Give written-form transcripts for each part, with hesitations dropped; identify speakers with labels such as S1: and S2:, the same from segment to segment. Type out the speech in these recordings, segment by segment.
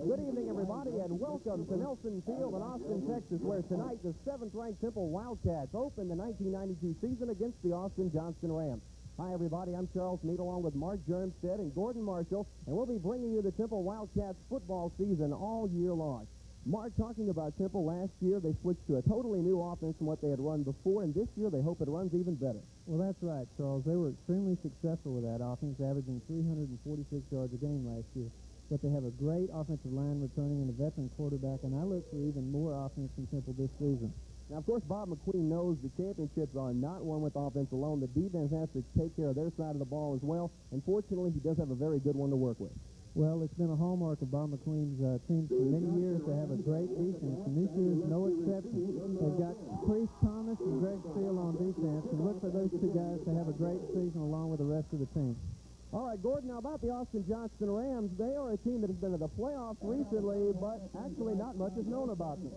S1: Good evening, everybody, and welcome to Nelson Field in Austin, Texas, where tonight the 7th-ranked Temple Wildcats open the 1992 season against the Austin Johnston Rams. Hi, everybody. I'm Charles Meade, along with Mark Jermstead and Gordon Marshall, and we'll be bringing you the Temple Wildcats football season all year long. Mark, talking about Temple, last year they switched to a totally new offense from what they had run before, and this year they hope it runs even better.
S2: Well, that's right, Charles. They were extremely successful with that offense, averaging 346 yards a game last year. But they have a great offensive line returning and a veteran quarterback, and I look for even more offense from Temple this season.
S1: Now, of course, Bob McQueen knows the championships are not won with offense alone. The defense has to take care of their side of the ball as well, and fortunately, he does have a very good one to work with.
S2: Well, it's been a hallmark of Bob McQueen's team for many years to have a great defense, and this year is no exception. They've got Priest Thomas and Greg Steele on defense, and look for those two guys to have a great season along with the rest of the team.
S1: All right, Gordon, now about the Austin Johnston Rams, they are a team that has been to the playoffs recently, but actually not much is known about them.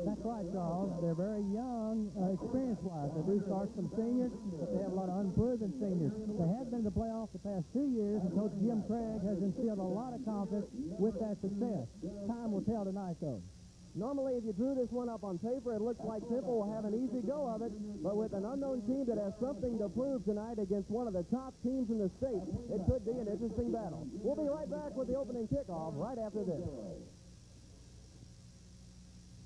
S2: That's right, Charles. They're very young, experience-wise. They do start some seniors, but they have a lot of unproven seniors. They have been to the playoffs the past 2 years, and Coach Jim Craig has instilled a lot of confidence with that success. Time will tell tonight, though.
S1: Normally, if you drew this one up on paper, it looks like Temple will have an easy go of it, but with an unknown team that has something to prove tonight against one of the top teams in the state, it could be an interesting battle. We'll be right back with the opening kickoff right after this.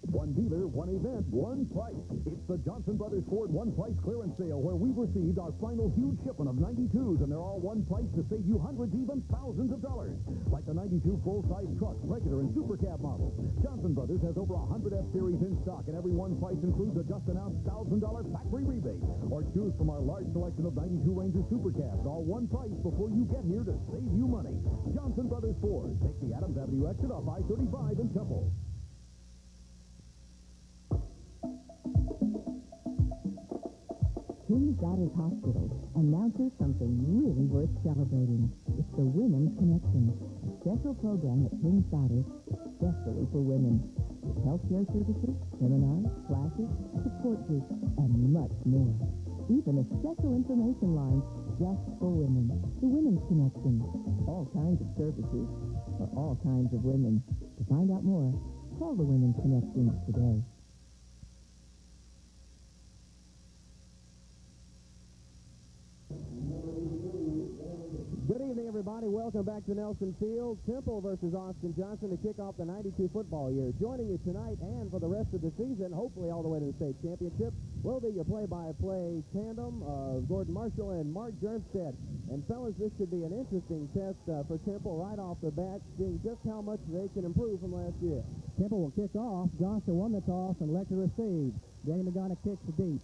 S3: One dealer, one event, one price. It's the Johnson Brothers Ford One Price Clearance Sale, where we've received our final huge shipment of 92s, and they're all one price to save you hundreds, even thousands of dollars. Like the 92 full-size truck, regular, and super cab models. Johnson Brothers has over 100 F-Series in stock, and every one price includes a just-announced $1,000 factory rebate. Or choose from our large selection of 92 Ranger super cabs, all one price before you get here to save you money. Johnson Brothers Ford. Take the Adams Avenue exit off I-35 in Temple.
S4: King's Daughters Hospital announces something really worth celebrating. It's the Women's Connection, a special program at King's Daughters especially for women. With healthcare services, seminars, classes, support groups, and much more. Even a special information line just for women. The Women's Connection. All kinds of services for all kinds of women. To find out more, call the Women's Connection today.
S1: Good evening, everybody. Welcome back to Nelson Field. Temple versus Austin Johnston to kick off the 92 football year. Joining you tonight and for the rest of the season, hopefully all the way to the state championship, will be your play-by-play tandem of Gordon Marshall and Mark Jermstead. And, fellas, this should be an interesting test for Temple right off the bat, seeing just how much they can improve from last year.
S2: Temple will kick off. Johnston won the toss and elect to receive. Danny Magana kicks deep.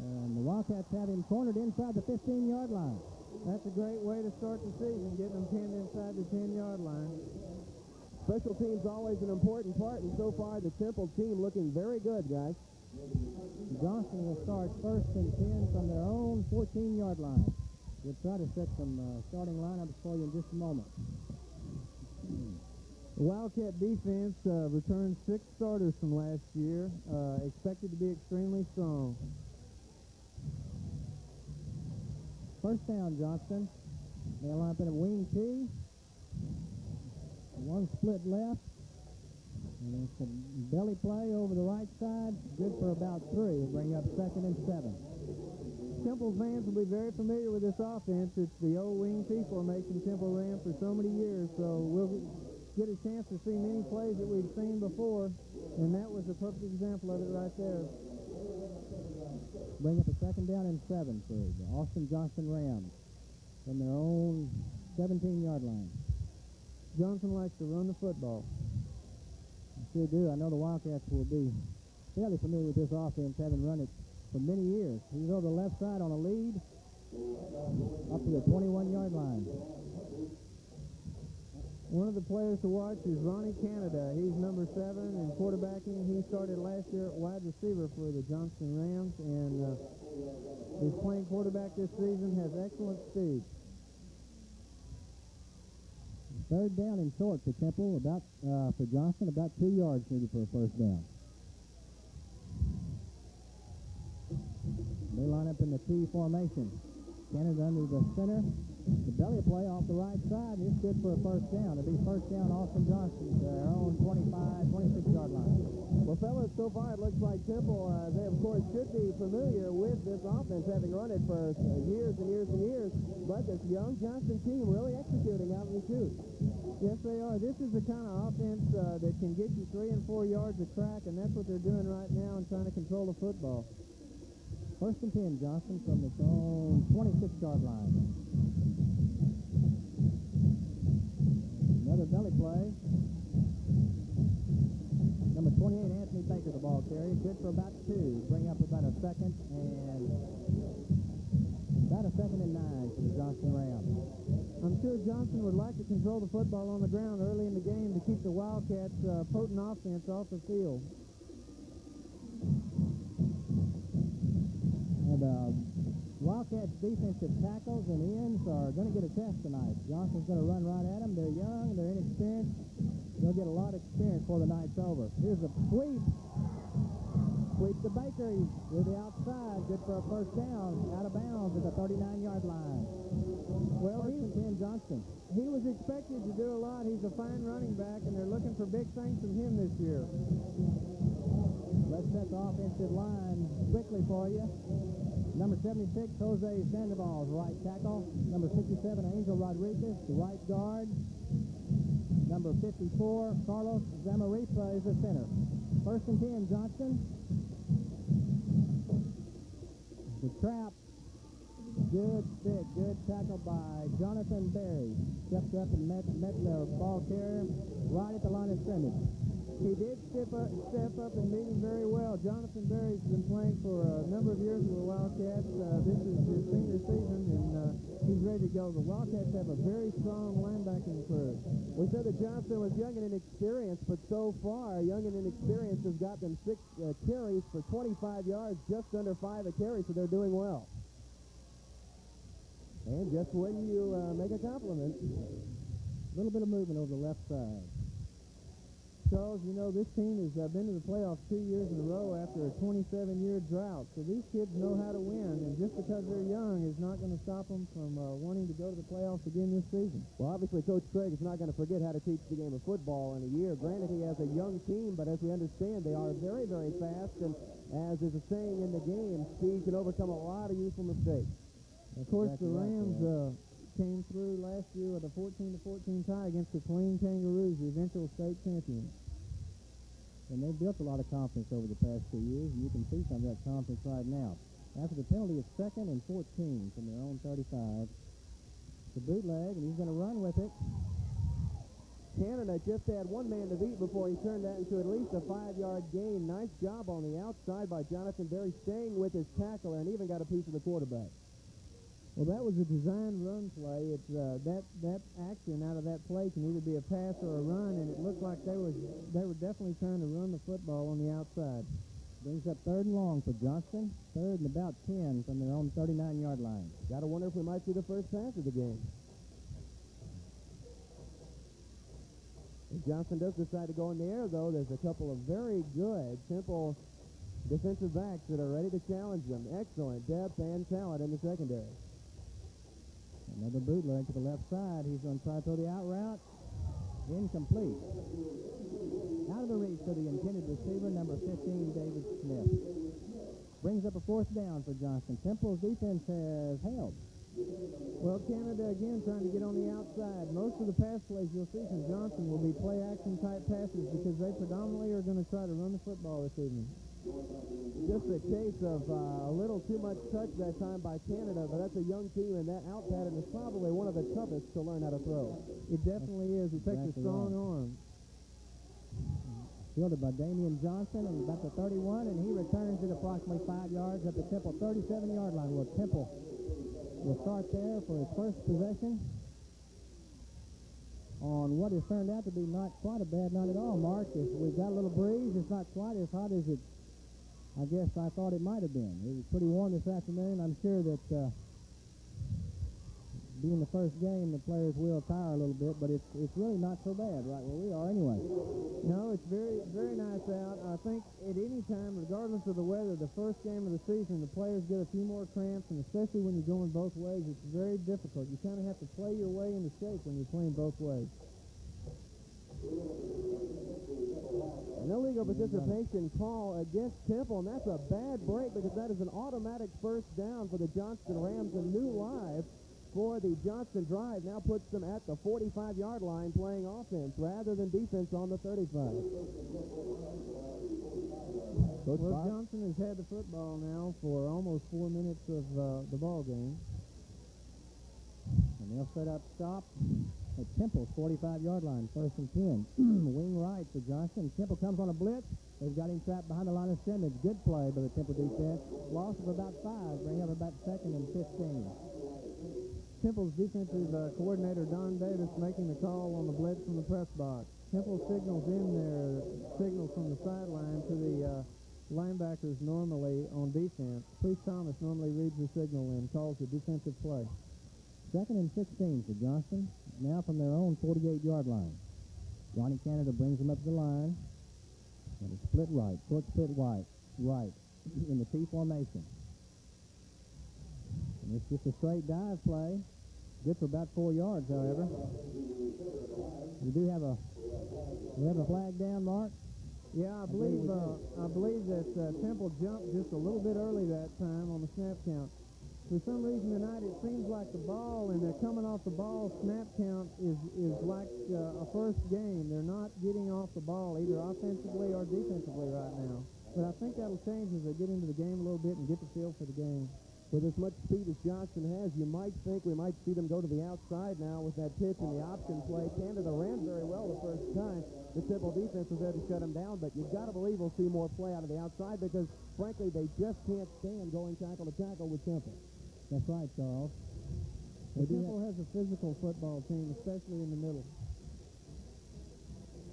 S2: And the Wildcats have him cornered inside the 15-yard line. That's a great way to start the season, getting them pinned inside the 10-yard line.
S1: Special teams always an important part, and so far the Temple team looking very good, guys.
S2: Johnston will start first and 10 from their own 14-yard line. We'll try to set some starting lineups for you in just a moment. The Wildcat defense returned 6 starters from last year, expected to be extremely strong. First down, Johnston. They'll line up in a wing T. One split left. And it's a belly play over the right side. Good for about 3. We'll bring up 2nd and 7. Temple fans will be very familiar with this offense. It's the old wing T formation Temple ran for so many years. So we'll get a chance to see many plays that we've seen before. And that was a perfect example of it right there. Bring up a 2nd down and 7 for the Austin Johnston Rams from their own 17-yard line. Johnson likes to run the football. They sure do. I know the Wildcats will be fairly familiar with this offense, having run it for many years. He's over the left side on a lead, up to the 21-yard line.
S5: One of the players to watch is Ronnie Canada. He's number 7 in quarterbacking. He started last year at wide receiver for the Johnston Rams, and is playing quarterback this season, has excellent speed.
S2: Third down and short to Temple, for Johnston, about 2 yards needed for a first down. They line up in the T formation. Canada under the center. The belly play off the right side, and it's good for a first down. It'll be first down Austin Johnston, their own 26-yard line.
S1: Well, fellas, so far it looks like Temple, they of course should be familiar with this offense, having run it for years and years and years, but this young Johnston team really executing out in the chute.
S5: Yes, they are. This is the kind of offense that can get you 3 and 4 yards of track, and that's what they're doing right now and trying to control the football.
S2: First and 10, Johnston from its own 26-yard line. Another belly play. Number 28, Anthony Baker, the ball carrier. Good for about 2. Bring up about a second and 9 for the Johnston Rams.
S5: I'm sure Johnston would like to control the football on the ground early in the game to keep the Wildcats' potent offense off the field.
S2: And Wildcats defensive tackles and ends are going to get a test tonight. Johnston's going to run right at them. They're young, they're inexperienced. They'll get a lot of experience before the night's over. Here's a sweep. Sweep to Baker to the outside. Good for a first down. Out of bounds at the 39-yard line.
S5: Well,
S2: First and 10, Johnston.
S5: he was expected to do a lot. He's a fine running back, and they're looking for big things from him this year.
S2: Let's set the offensive line quickly for you. Number 76, Jose Sandoval's right tackle. Number 57, Angel Rodriguez, the right guard. Number 54, Carlos Zamaripa is the center. First and 10, Johnston. The trap. Good stick. Good tackle by Jonathan Berry. Stepped up and met the ball carrier right at the line of scrimmage.
S5: He did step up and meet him very well. Jonathan Berry's been playing for a number of years with the Wildcats. This is his senior season, and he's ready to go. The Wildcats have a very strong linebacking crew.
S1: We said that Johnston was young and inexperienced, but so far, young and inexperienced has got them 6 carries for 25 yards, just under 5 a carry, so they're doing well. And just when you make a compliment.
S2: A little bit of movement over the left side.
S5: Charles, you know, this team has been to the playoffs 2 years in a row after a 27-year drought. So these kids know how to win, and just because they're young is not going to stop them from wanting to go to the playoffs again this season.
S1: Well, obviously, Coach Craig is not going to forget how to teach the game of football in a year. Granted, he has a young team, but as we understand, they are very, very fast, and as is a saying in the game, speed can overcome a lot of useful mistakes.
S5: Of course, the Rams came through last year with a 14-14 tie against the Plain Kangaroos, the eventual state champions.
S2: And they've built a lot of confidence over the past 2 years, and you can see some of that confidence right now. After the penalty, it's 2nd and 14 from their own 35. The bootleg, and he's going to run with it.
S1: Canada just had one man to beat before he turned that into at least a 5-yard gain. Nice job on the outside by Jonathan Berry, staying with his tackler, and even got a piece of the quarterback.
S5: Well, that was a design run play. It's that action out of that play can either be a pass or a run, and it looked like they were definitely trying to run the football on the outside.
S2: Brings up 3rd and long for Johnston. 3rd and about 10 from their own 39-yard line.
S1: Got to wonder if we might see the first pass of the game. If Johnston does decide to go in the air, though, there's a couple of very good, simple defensive backs that are ready to challenge them. Excellent depth and talent in the secondary.
S2: Another bootleg to the left side. He's going to try to throw the out route. Incomplete. Out of the reach for the intended receiver, number 15, David Smith. Brings up a 4th down for Johnston. Temple's defense has held.
S5: Well, Canada again trying to get on the outside. Most of the pass plays you'll see from Johnston will be play-action type passes because they predominantly are going to try to run the football this evening.
S1: Just a case of a little too much touch that time by Canada, but that's a young team, and that out pattern is probably one of the toughest to learn how to throw.
S5: It definitely is. It takes a strong arm.
S2: Fielded by Damian Johnston at about the 31, and he returns it approximately 5 yards at the Temple 37-yard line. Well, Temple will start there for his first possession on what has turned out to be not quite a bad night at all, Mark. If we've got a little breeze, it's not quite as hot as it, I guess, I thought it might have been. It was pretty warm this afternoon. I'm sure that being the first game, the players will tire a little bit, but it's really not so bad right where we are anyway.
S5: No, it's very, very nice out. I think at any time, regardless of the weather, the first game of the season, the players get a few more cramps, and especially when you're going both ways, it's very difficult. You kind of have to play your way into shape when you're playing both ways.
S1: An illegal participation call against Temple, and that's a bad break because that is an automatic first down for the Johnston Rams. A new live for the Johnston drive now puts them at the 45-yard line playing offense rather than defense on the 35.
S5: Well, Johnston has had the football now for almost 4 minutes of the ball game.
S2: And they'll set up stop at Temple's 45-yard line, 1st and 10. Wing right for Johnston. Temple comes on a blitz. They've got him trapped behind the line of scrimmage. Good play by the Temple defense. Loss of about 5, bring up about 2nd and 15.
S5: Temple's defensive coordinator, Don Davis, making the call on the blitz from the press box. Temple signals in there, signals from the sideline to the linebackers normally on defense. Bruce Thomas normally reads the signal and calls the defensive play.
S2: 2nd and 16 for Johnston, now from their own 48-yard line. Johnny Canada brings them up to the line. And a split right, short split right in the T formation. And it's just a straight dive play. Good for about 4 yards, however. We have a flag down, Mark?
S5: Yeah, I believe that Temple jumped just a little bit early that time on the snap count. For some reason tonight, it seems like the ball, and they're coming off the ball, snap count is like a first game. They're not getting off the ball either offensively or defensively right now. But I think that'll change as they get into the game a little bit and get the feel for the game.
S1: With as much speed as Johnston has, you might think we might see them go to the outside now with that pitch and the option play. Canada ran very well the first time. The Temple defense was there to shut him down, but you've got to believe we'll see more play out of the outside because, frankly, they just can't stand going tackle to tackle with Temple.
S2: That's right, Charles.
S5: Temple has a physical football team, especially in the middle.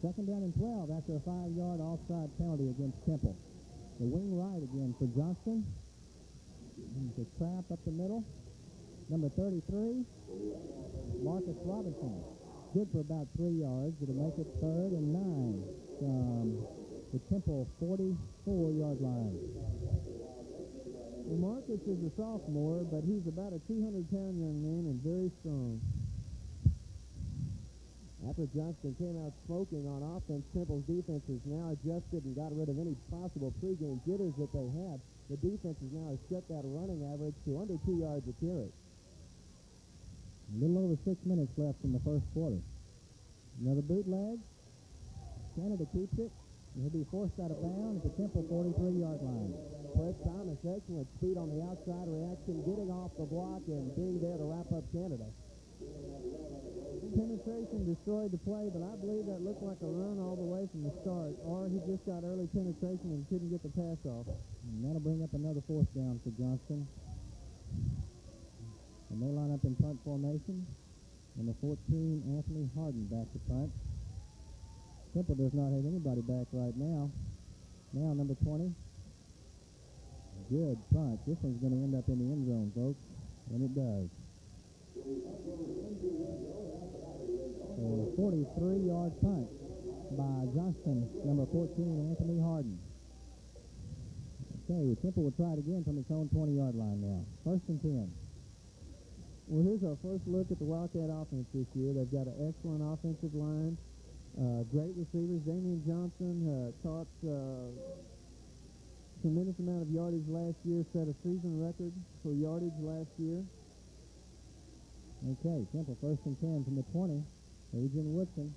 S2: 2nd down and 12 after a 5-yard offside penalty against Temple. The wing right again for Johnston. The trap up the middle. Number 33, Marcus Robinson. Good for about 3 yards. It'll make it 3rd and 9 from the Temple 44-yard line.
S5: Well, Marcus is a sophomore, but he's about a 200-pound young man and very strong.
S1: After Johnston came out smoking on offense, Temple's defense has now adjusted and got rid of any possible pregame jitters that they had. The defense has now set that running average to under 2 yards a carry.
S2: A little over 6 minutes left in the first quarter. Another bootleg. Canada keeps it. He'll be forced out of bounds at the Temple 43-yard line.
S1: Fred Thomas, excellent speed on the outside reaction, getting off the block and being there to wrap up Canada.
S5: Penetration destroyed the play, but I believe that looked like a run all the way from the start, or he just got early penetration and couldn't get the pass off.
S2: And that'll bring up another 4th down for Johnston. And they line up in punt formation. Number 14, Anthony Harden back to punt. Temple does not have anybody back right now. Now number 20. Good punt. This one's going to end up in the end zone, folks. And it does. A 43-yard punt by Johnston, number 14, Anthony Harden. Okay, Temple will try it again from its own 20-yard line now. 1st and 10.
S5: Well, here's our first look at the Wildcat offense this year. They've got an excellent offensive line, great receivers. Damian Johnston caught tremendous amount of yardage last year, set a season record for yardage last year.
S2: Okay, Temple 1st and 10 from the 20. Adrian Woodson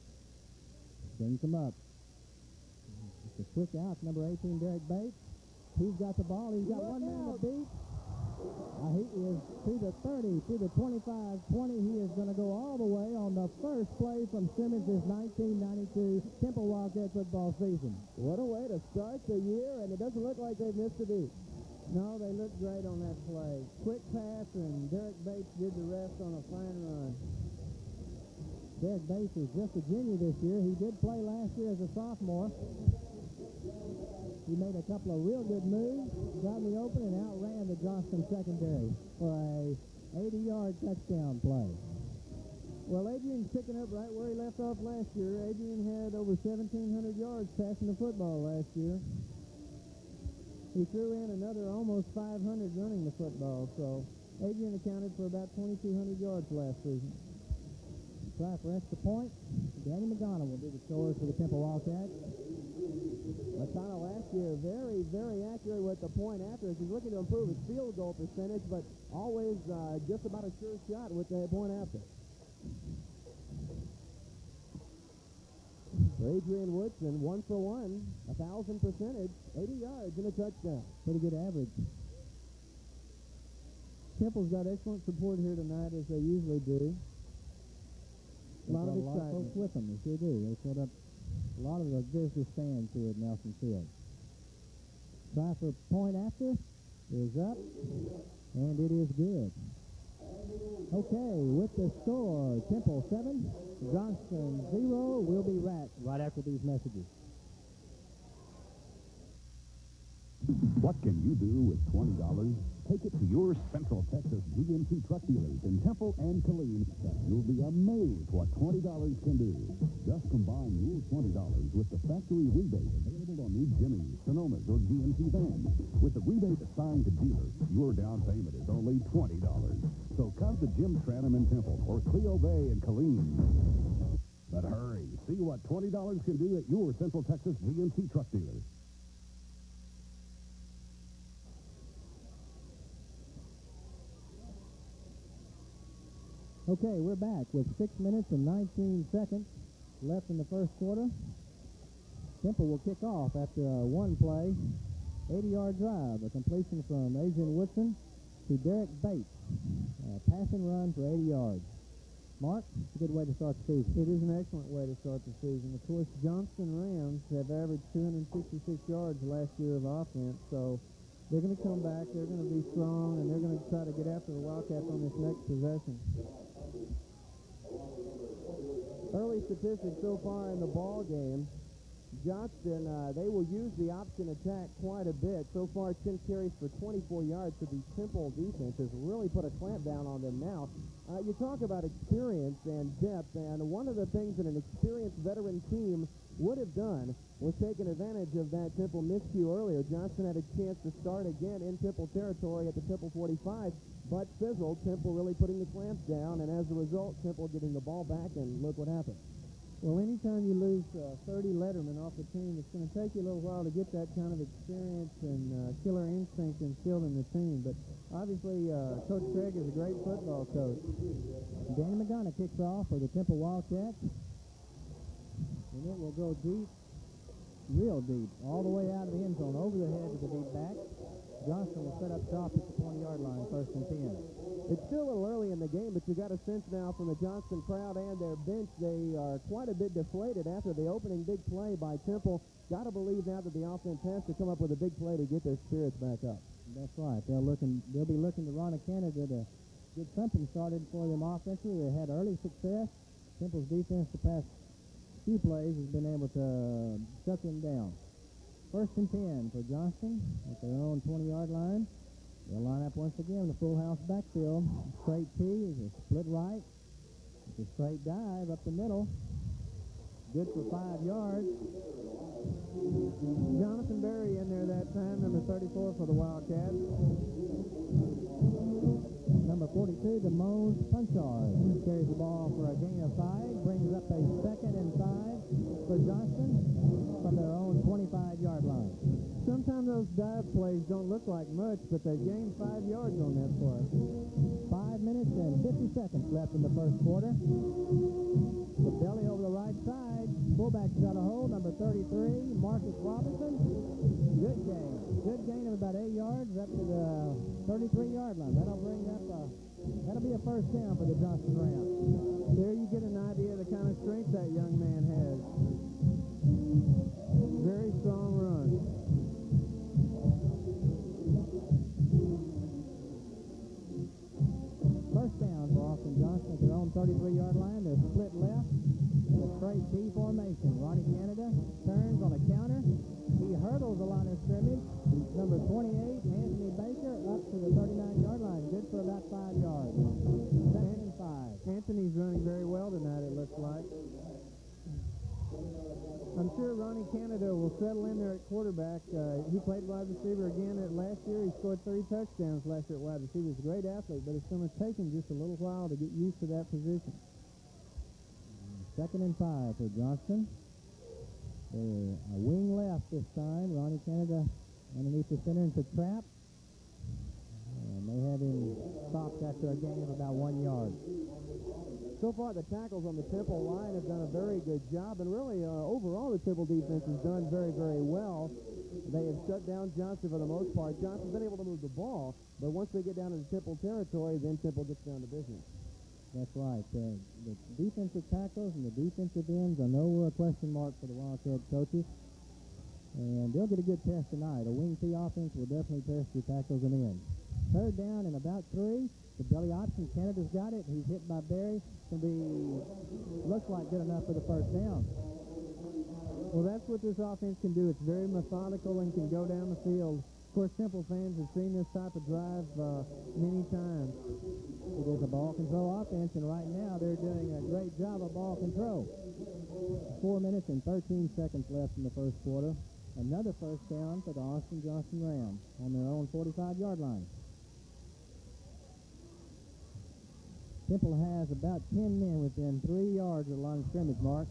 S2: brings them up. It's a quick out, number 18, Derek Bates. He's got the ball. He's got one man to beat. He is to the 30, to the 25, 20. He is going to go all the way on the first play from Simmons' 1992 Temple Wildcat football season.
S5: What a way to start the year, and it doesn't look like they've missed a beat. No, they looked great on that play. Quick pass, and Derek Bates did the rest on a fine run.
S2: Derek Bates is just a junior this year. He did play last year as a sophomore. He made a couple of real good moves, got in the open, and outran the Johnston secondary for a 80-yard touchdown play.
S5: Well, Adrian's picking up right where he left off last year. Adrian had over 1,700 yards passing the football last year. He threw in another almost 500 running the football, so Adrian accounted for about 2,200 yards last season.
S2: Try for extra point. Danny McGonough will do the chores for the Temple Wildcats.
S1: McConnell last year very, very accurate with the point after. He's looking to improve his field goal percentage, but always just about a sure shot with the point after. For Adrian Woodson, 1 for 1, 1,000 percentage, 80 yards and a touchdown.
S2: Pretty good average.
S5: Temple's got excellent support here tonight, as they usually do. A lot of excitement.
S2: Folks with them, they sure do. They put up a lot of the visitor stands here at Nelson Field. Try for point after is up, and it is good. Okay, with the score, Temple 7, Johnston 0. We'll be right after these messages.
S3: What can you do with $20? Take it to your Central Texas GMC truck dealers in Temple and Killeen. You'll be amazed what $20 can do. Just combine your $20 with the factory rebate available on new Jimmys, Sonomas, or GMC vans. With the rebate assigned to dealers, your down payment is only $20. So come to Jim Tranum in Temple or Cleo Bay in Killeen. But hurry, see what $20 can do at your Central Texas GMC truck dealers.
S2: Okay, we're back with 6 minutes and 19 seconds left in the first quarter. Temple will kick off after a one-play, 80-yard drive, a completion from Adrian Woodson to Derek Bates. A pass and run for 80 yards. Mark, it's a good way to start the season.
S5: It is an excellent way to start the season. Of course, Johnston Rams have averaged 266 yards last year of offense, so they're going to come back, they're going to be strong, and they're going to try to get after the Wildcats on this next possession.
S1: Early statistics so far in the ball game. Johnston, they will use the option attack quite a bit. So far, 10 carries for 24 yards, so the Temple defense has really put a clamp down on them now. You talk about experience and depth, and one of the things that an experienced veteran team would have done was taken advantage of that Temple miscue earlier. Johnston had a chance to start again in Temple territory at the Temple 45, but fizzled. Temple really putting the clamps down, and as a result, Temple getting the ball back, and look what happened.
S5: Well, anytime you lose 30 lettermen off the team, it's going to take you a little while to get that kind of experience and killer instinct instilled in the team. But obviously, Coach Craig is a great football coach.
S2: Danny McGonough kicks off for the Temple Wildcats. And it will go deep, real deep, all the way out of the end zone, over the head of the deep back. Johnston will set up shop at the 20-yard line, 1st and 10.
S1: It's still a little early in the game, but you got a sense now from the Johnston crowd and their bench, they are quite a bit deflated after the opening big play by Temple. Got to believe now that the offense has to come up with a big play to get their spirits back up.
S2: That's right. They'll be looking to Ron Canada to get something started for them offensively. They had early success. Temple's defense the past few plays has been able to shut them down. 1st and 10 for Johnston at their own 20-yard line. They'll line up once again in the full house backfield. Straight T is a split right. It's a straight dive up the middle. Good for 5 yards.
S5: Jonathan Berry in there that time, number 34 for the Wildcats.
S2: Number 42, the Mose Punchard, carries the ball for a gain of 5, brings up a 2nd and 5 for Johnston from their own 25-yard line.
S5: Sometimes those dive plays don't look like much, but they've gained 5 yards on that play.
S2: 5 minutes and 50 seconds left in the first quarter. The belly over the right side. Fullback's got a hold, number 33, Marcus Robinson. Good gain. Good gain of about 8 yards up to the 33-yard line. That'll be a first down for the Johnston Rams.
S5: There you get an idea of the kind of strength that young man has. Very strong run.
S2: First down for Austin Johnston at their own 33-yard line. They're split left in a straight T formation. Ronnie Canada turns on a counter. He hurdles the line of scrimmage. Number 28, Anthony Baker, up to the 39-yard line. Good for about 5 yards. Second and 5.
S5: Anthony's running very well tonight, it looks like. I'm sure Ronnie Canada will settle in there at quarterback. He played wide receiver again last year. He scored 3 touchdowns last year at wide receiver. He's a great athlete, but it's going to take him just a little while to get used to that position.
S2: Second and 5 for Johnston. They're a wing left this time. Ronnie Canada underneath the center into trap. And they have him stopped after a gain of about 1 yard.
S1: So far, the tackles on the Temple line have done a very good job, and really, overall, the Temple defense has done very, very well. They have shut down Johnston for the most part. Johnston's been able to move the ball, but once they get down into Temple territory, then Temple gets down to business.
S2: That's right. The defensive tackles and the defensive ends are no question mark for the Wildcat coaches. And they'll get a good test tonight. A wing T offense will definitely test your tackles and ends. Third down and about 3. The belly option. Canada's got it. He's hit by Barry. Looks like good enough for the first down.
S5: Well, that's what this offense can do. It's very methodical and can go down the field. Of course, Temple fans have seen this type of drive many times.
S2: It is a ball control offense, and right now they're doing a great job of ball control. 4 minutes and 13 seconds left in the first quarter. Another first down for the Austin Johnston Rams on their own 45-yard line. Temple has about 10 men within 3 yards of the line of scrimmage mark.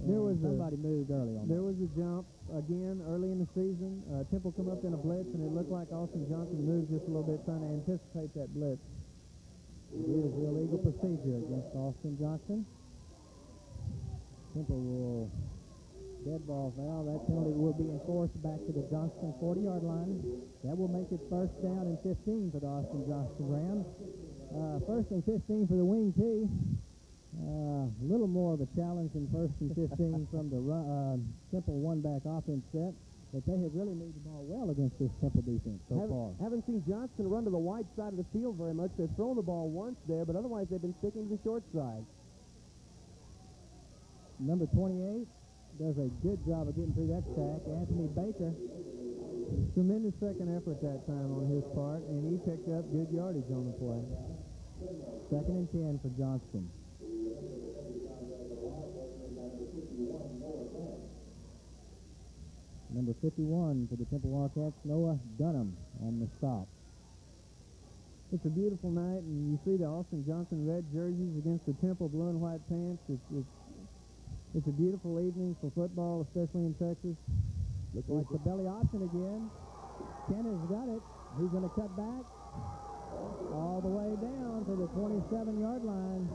S2: Somebody moved early on
S5: There was a jump, again, early in the season. Temple come up in a blitz, and it looked like Austin Johnston moved just a little bit, trying to anticipate that blitz.
S2: It is illegal procedure against Austin Johnston. Temple will dead ball foul. That penalty will be enforced back to the Johnston 40-yard line. That will make it first down and 15 for the Austin Johnston Rams. First and 15 for the wing T. A little more of a challenge than first and 15 from the Temple one-back offense set, but they have really moved the ball well against this Temple defense so far.
S1: Haven't seen Johnston run to the wide side of the field very much. They've thrown the ball once there, but otherwise they've been sticking to the short side.
S2: Number 28 does a good job of getting through that sack. Anthony Baker.
S5: Tremendous second effort that time on his part, and he picked up good yardage on the play.
S2: Second and 10 for Johnston. Number 51 for the Temple Wildcats, Noah Dunham on the stop.
S5: It's a beautiful night, and you see the Austin Johnston red jerseys against the Temple blue and white pants. It's a beautiful evening for football, especially in Texas.
S2: Looks like the belly option again. Kenner's got it. He's going to cut back all the way down to the 27-yard line.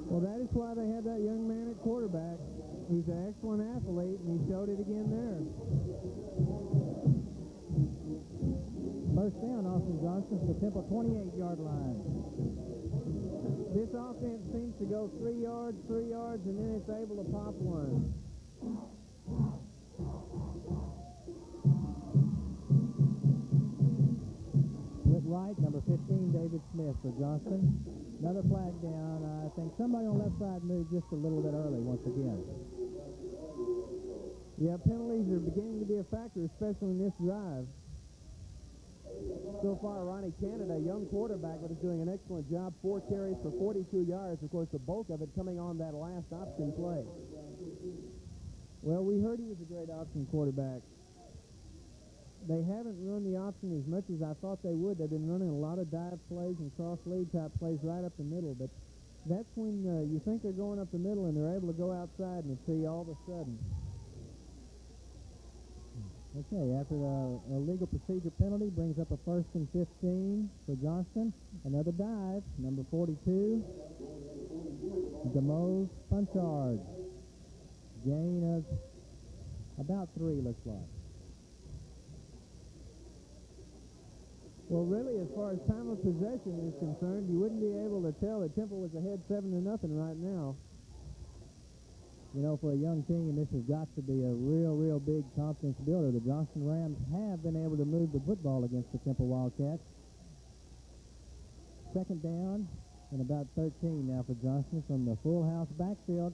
S5: Well, that is why they have that young man at quarterback. He's an excellent athlete, and he showed it again there.
S2: First down, Austin Johnston to the Temple 28-yard line.
S5: This offense seems to go 3 yards, and then it's able to pop one.
S2: Split right, number 15, David Smith for Johnston. Another flag down. I think somebody on the left side moved just a little bit early once again.
S5: Yeah, penalties are beginning to be a factor, especially in this drive.
S1: So far, Ronnie Canada, young quarterback, but is doing an excellent job. 4 carries for 42 yards. Of course, the bulk of it coming on that last option play.
S5: Well, we heard he was a great option quarterback. They haven't run the option as much as I thought they would. They've been running a lot of dive plays and cross-lead type plays right up the middle, but that's when you think they're going up the middle and they're able to go outside and see all of a sudden.
S2: Okay, after a legal procedure penalty brings up a first and 15 for Johnston. Another dive, number 42, DeMose Punchard. Gain of about 3, looks like.
S5: Well, really, as far as time of possession is concerned, you wouldn't be able to tell that Temple was ahead 7-0 right now.
S2: You know, for a young team, this has got to be a real big confidence builder. The Johnston Rams have been able to move the football against the Temple Wildcats. Second down and about 13 now for Johnston from the full house backfield.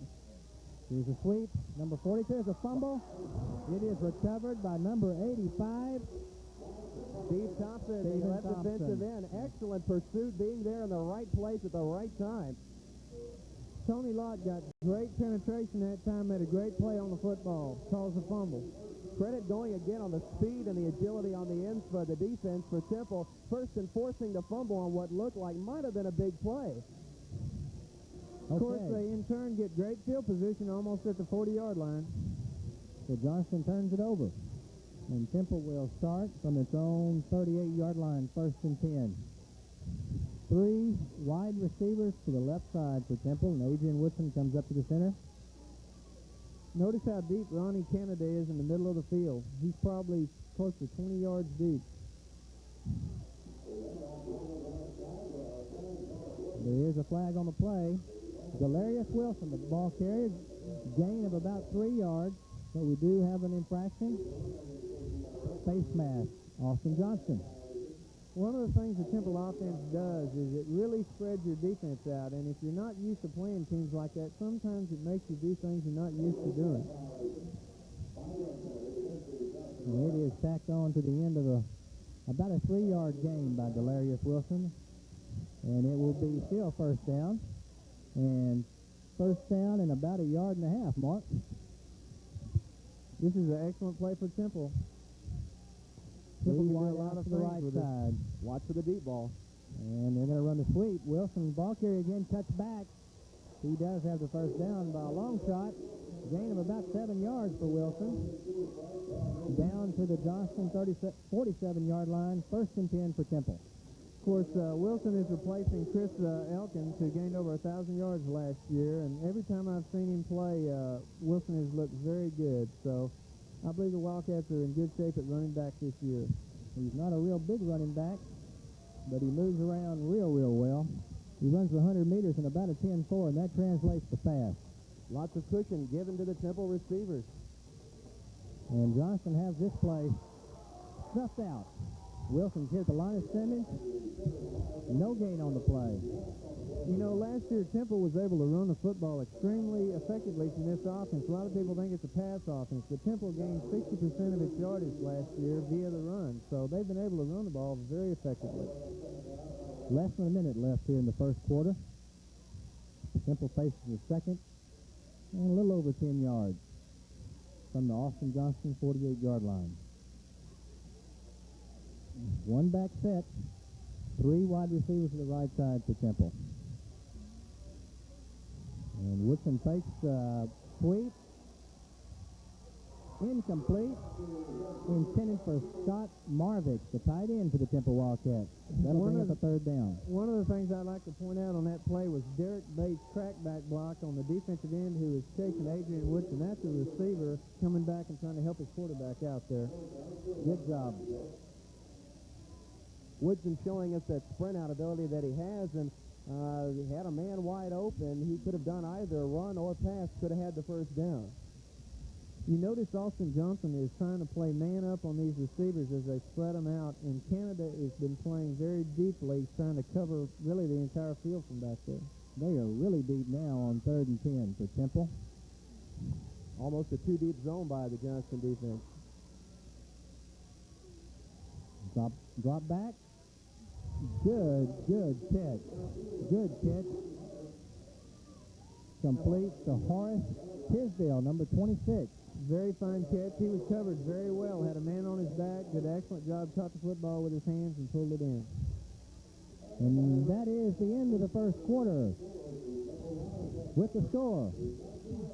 S2: Here's a sweep. Number 42 is a fumble. It is recovered by number 85.
S1: Steve Thompson, the left defensive end. Excellent pursuit, being there in the right place at the right time.
S5: Tony Lott got great penetration that time, made a great play on the football, caused a fumble.
S1: Credit going again on the speed and the agility on the ends for the defense for Temple. First and forcing the fumble on what looked like might have been a big play.
S5: Of course, they in turn get great field position almost at the 40-yard line.
S2: So Johnston turns it over. And Temple will start from its own 38-yard line, first and 10. 3 wide receivers to the left side for Temple, and Adrian Woodson comes up to the center.
S5: Notice how deep Ronnie Canada is in the middle of the field. He's probably close to 20 yards deep.
S2: There is a flag on the play. Delarius Wilson, the ball carrier, gain of about 3 yards, but we do have an infraction. Face mask, Austin Johnston.
S5: One of the things the Temple offense does is it really spreads your defense out, and if you're not used to playing teams like that, sometimes it makes you do things you're not used to doing.
S2: And it is tacked on to the end of about a 3-yard gain by Delarius Wilson, and it will be still first down, and first down and about 1.5 yards, Mark.
S5: This is an excellent play for Temple.
S2: Temple
S5: Three
S2: wide
S5: a lot
S2: out
S5: of
S2: to the
S5: things
S2: right
S5: with it.
S2: side.
S1: Watch for the deep ball.
S2: And they're going to run the sweep. Wilson, ball carrier again, cuts back. He does have the first down by a long shot. Gain of about 7 yards for Wilson. Down to the Johnston 47-yard line. First and 10 for Temple.
S5: Of course, Wilson is replacing Chris Elkins, who gained over 1,000 yards last year, and every time I've seen him play, Wilson has looked very good. So I believe the Wildcats are in good shape at running back this year.
S2: He's not a real big running back, but he moves around real well. He runs 100 meters in about a 10.4, and that translates to fast.
S1: Lots of cushion given to the Temple receivers.
S2: And Johnston has this play snuffed out. Wilson's here at the line of scrimmage. No gain on the play.
S5: You know, last year Temple was able to run the football extremely effectively from this offense. A lot of people think it's a pass offense, but Temple gained 60% of its yardage last year via the run. So they've been able to run the ball very effectively.
S2: Less than a minute left here in the first quarter. Temple faces the second and a little over 10 yards from the Austin Johnston 48-yard line. One back set, 3 wide receivers to the right side for Temple. And Woodson takes sweep. Incomplete. Intended for Scott Marvick, the tight end for the Temple Wildcats. That'll bring up a third down.
S5: One of the things I'd like to point out on that play was Derek Bates' crackback block on the defensive end who was chasing Adrian Woodson. That's a receiver coming back and trying to help his quarterback out there.
S2: Good job.
S1: Woodson showing us that sprint out ability that he has, and he had a man wide open. He could have done either a run or pass, could have had the first down.
S5: You notice Austin Johnson is trying to play man up on these receivers as they spread them out, and Canada has been playing very deeply, trying to cover really the entire field from back there.
S2: They are really deep now on 3rd and 10 for Temple.
S1: Almost a too-deep zone by the Johnston defense.
S2: Drop back. Good catch. Good catch. Complete to Horace Tisdale, number 26.
S5: Very fine catch. He was covered very well. Had a man on his back. Did an excellent job. Caught the football with his hands and pulled it in.
S2: And that is the end of the first quarter. With the score,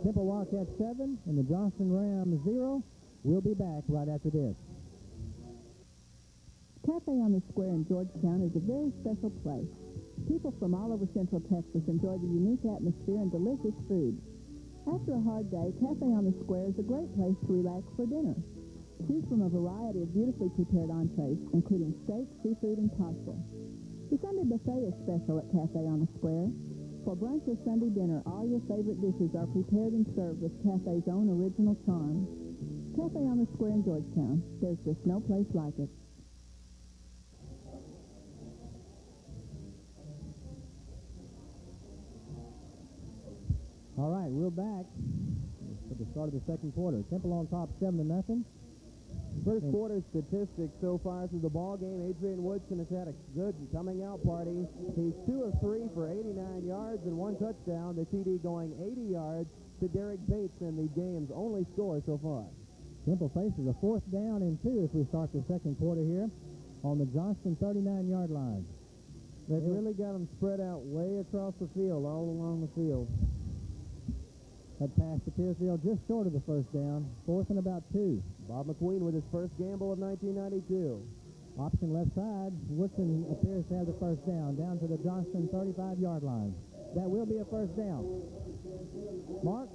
S2: Temple Wildcats 7 and the Johnston Rams 0. We'll be back right after this.
S4: Cafe on the Square in Georgetown is a very special place. People from all over Central Texas enjoy the unique atmosphere and delicious food. After a hard day, Cafe on the Square is a great place to relax for dinner. Choose from a variety of beautifully prepared entrees, including steak, seafood, and pasta. The Sunday buffet is special at Cafe on the Square. For brunch or Sunday dinner, all your favorite dishes are prepared and served with Cafe's own original charm. Cafe on the Square in Georgetown. There's just no place like it.
S2: All right, we're back at the start of the second quarter. Temple on top 7-0.
S1: First quarter statistics so far through the ball game. Adrian Woodson has had a good coming out party. He's 2 of 3 for 89 yards and 1 touchdown. The TD going 80 yards to Derek Bates in the game's only score so far.
S2: Temple faces a 4th down and 2 as we start the second quarter here on the Johnston 39-yard line.
S5: They've really got them spread out way across the field, all along the field.
S2: That pass to Pearsville just short of the first down. 4th and about 2.
S1: Bob McQueen with his first gamble of 1992.
S2: Option left side. Woodson appears to have the first down to the Johnston 35-yard line. That will be a first down. Mark,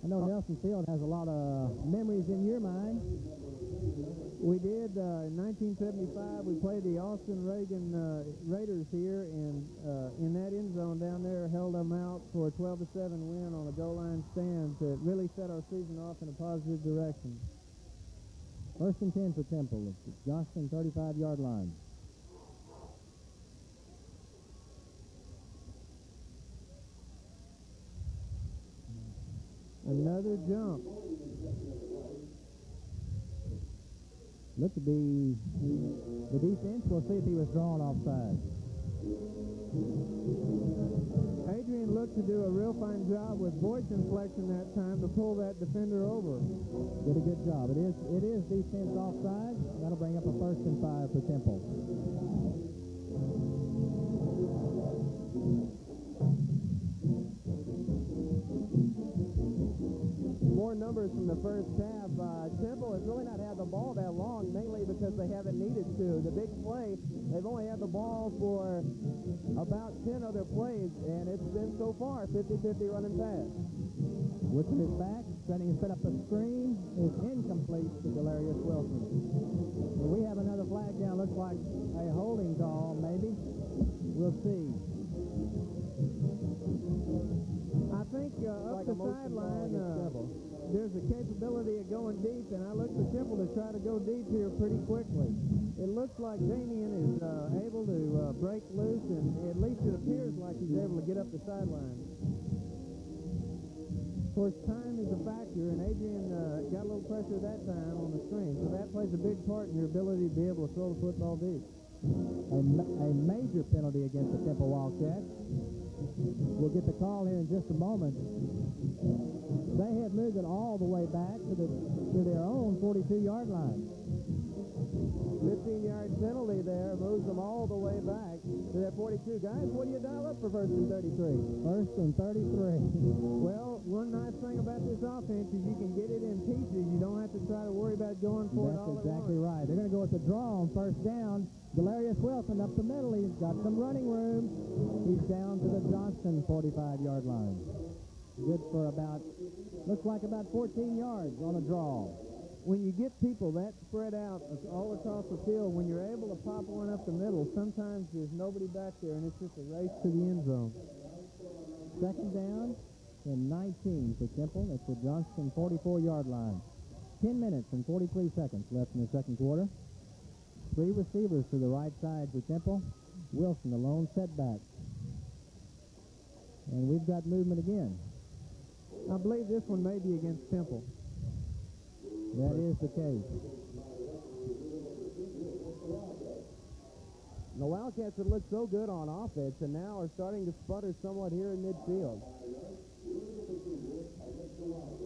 S2: I know Nelson Field has a lot of memories in your mind.
S5: We did, in 1975, we played the Austin Reagan Raiders here, and in that end zone down there, held them out for a 12-7 win on a goal line stand to really set our season off in a positive direction.
S2: 1st and 10 for Temple at the Johnston 35-yard line.
S5: Another jump.
S2: Looked to be the defense. We'll see if he was drawn offside.
S5: Adrian looked to do a real fine job with voice inflection that time to pull that defender over.
S2: Did a good job. It is defense offside. That'll bring up a 1st and 5 for Temple.
S1: More numbers from the first half. Temple has really not had the ball that long, mainly because they haven't needed to. The big play, they've only had the ball for about 10 other plays, and it's been so far 50-50 running pass.
S2: Woodson is back, set up a screen. Is incomplete to Delarius Wilson. So we have another flag down. Looks like a holding call, maybe. We'll see.
S5: I think up the sideline, there's a capability of going deep, and I look for Temple to try to go deep here pretty quickly. It looks like Damian is able to break loose, and at least it appears like he's able to get up the sideline. Of course, time is a factor, and Adrian got a little pressure that time on the screen, so that plays a big part in your ability to be able to throw the football deep.
S2: A major penalty against the Temple Wildcats. We'll get the call here in just a moment. They had moved it all the way back to their own 42-yard line.
S1: 15-yard penalty there moves them all the way back to their 42. Guys, what do you dial up for 1st and 33?
S2: 1st and 33.
S5: Well, one nice thing about this offense is you can get it in pieces. You don't have to try to worry about going for it all at once.
S2: That's exactly right. They're going to go with the draw on 1st down. Delarius Wilson up the middle. He's got some running room. He's down to the Johnston 45-yard line. Good for looks like about 14 yards on a draw.
S5: When you get people that spread out all across the field, when you're able to pop one up the middle, sometimes there's nobody back there, and it's just a race to the end zone.
S2: 2nd down and 19 for Temple. It's the Johnston 44-yard line. 10 minutes and 43 seconds left in the second quarter. 3 receivers to the right side for Temple. Wilson, the lone setback. And we've got movement again.
S5: I believe this one may be against Temple.
S2: That is the case.
S1: The Wildcats have looked so good on offense and now are starting to sputter somewhat here in midfield.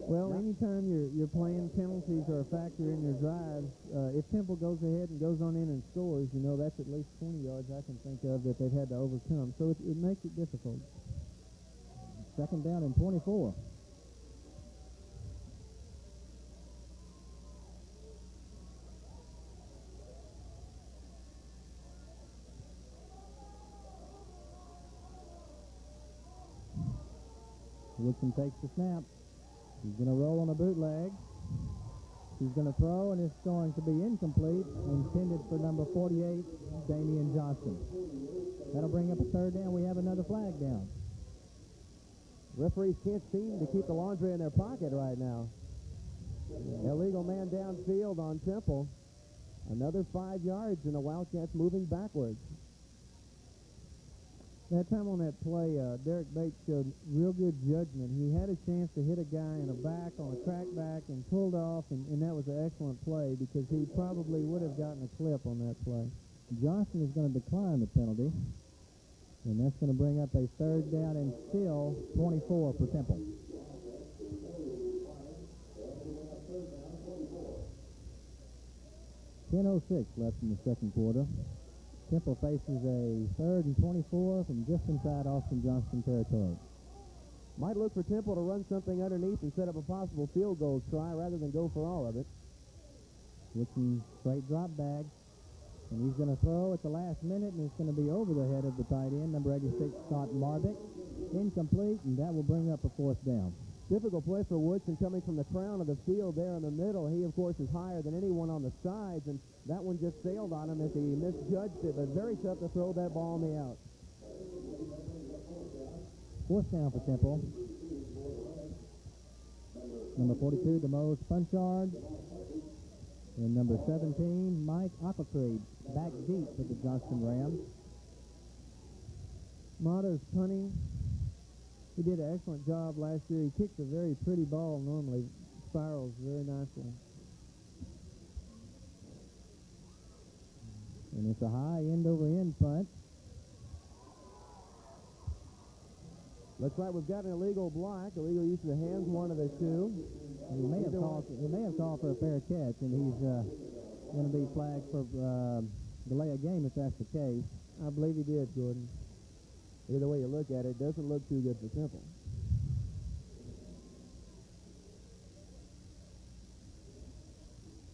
S5: Well, anytime you're playing, penalties are a factor in your drives. If Temple goes ahead and goes on in and scores, you know, that's at least 20 yards I can think of that they've had to overcome. So it makes it difficult.
S2: 2nd down and 24. Woodson takes the snap. He's going to roll on a bootleg. He's going to throw, and it's going to be incomplete, intended for number 48, Damian Johnston. That'll bring up a third down. We have another flag down.
S1: Referees can't seem to keep the laundry in their pocket right now. Illegal man downfield on Temple. Another 5 yards, and the Wildcats moving backwards.
S5: That time on that play, Derek Bates showed real good judgment. He had a chance to hit a guy in a back on a track back and pulled off, and that was an excellent play because he probably would have gotten a clip on that play.
S2: Johnston is going to decline the penalty, and that's going to bring up a third down and still 24 for Temple. .10:06 left in the second quarter. Temple faces a 3rd and 24 from just inside Austin Johnston territory.
S1: Might look for Temple to run something underneath and set up a possible field goal try rather than go for all of it.
S2: With some straight drop back. And he's going to throw at the last minute, and it's going to be over the head of the tight end, number 86, Scott Marvick. Incomplete, and that will bring up a 4th down.
S1: Difficult play for Woodson coming from the crown of the field there in the middle. He, of course, is higher than anyone on the sides, and that one just sailed on him as he misjudged it, but very tough to throw that ball on the out.
S2: 4th down for Temple. Number 42, DeMose Punchard. And number 17, Mike Aquacreed, back deep for the Johnston Rams.
S5: Mata's punting. He did an excellent job last year. He kicks a very pretty ball normally. Spirals very nicely.
S2: And it's a high end-over-end punt.
S1: Looks like we've got an illegal block, illegal use of the hands, one of the two.
S2: He may have called for a fair catch, and he's going to be flagged for delay of game if that's the case.
S5: I believe he did, Gordon.
S1: Either way you look at it, doesn't look too good for Temple.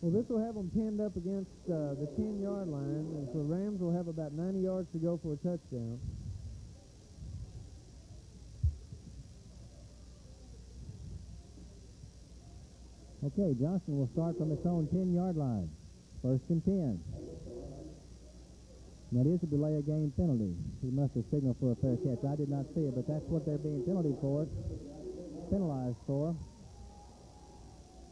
S5: Well, this will have them pinned up against the 10-yard line, and so Rams will have about 90 yards to go for a touchdown.
S2: Okay, Johnston will start from its own 10-yard line. 1st and 10. That is a delay of game penalty. He must have signaled for a fair catch. I did not see it, but that's what they're being penalized for.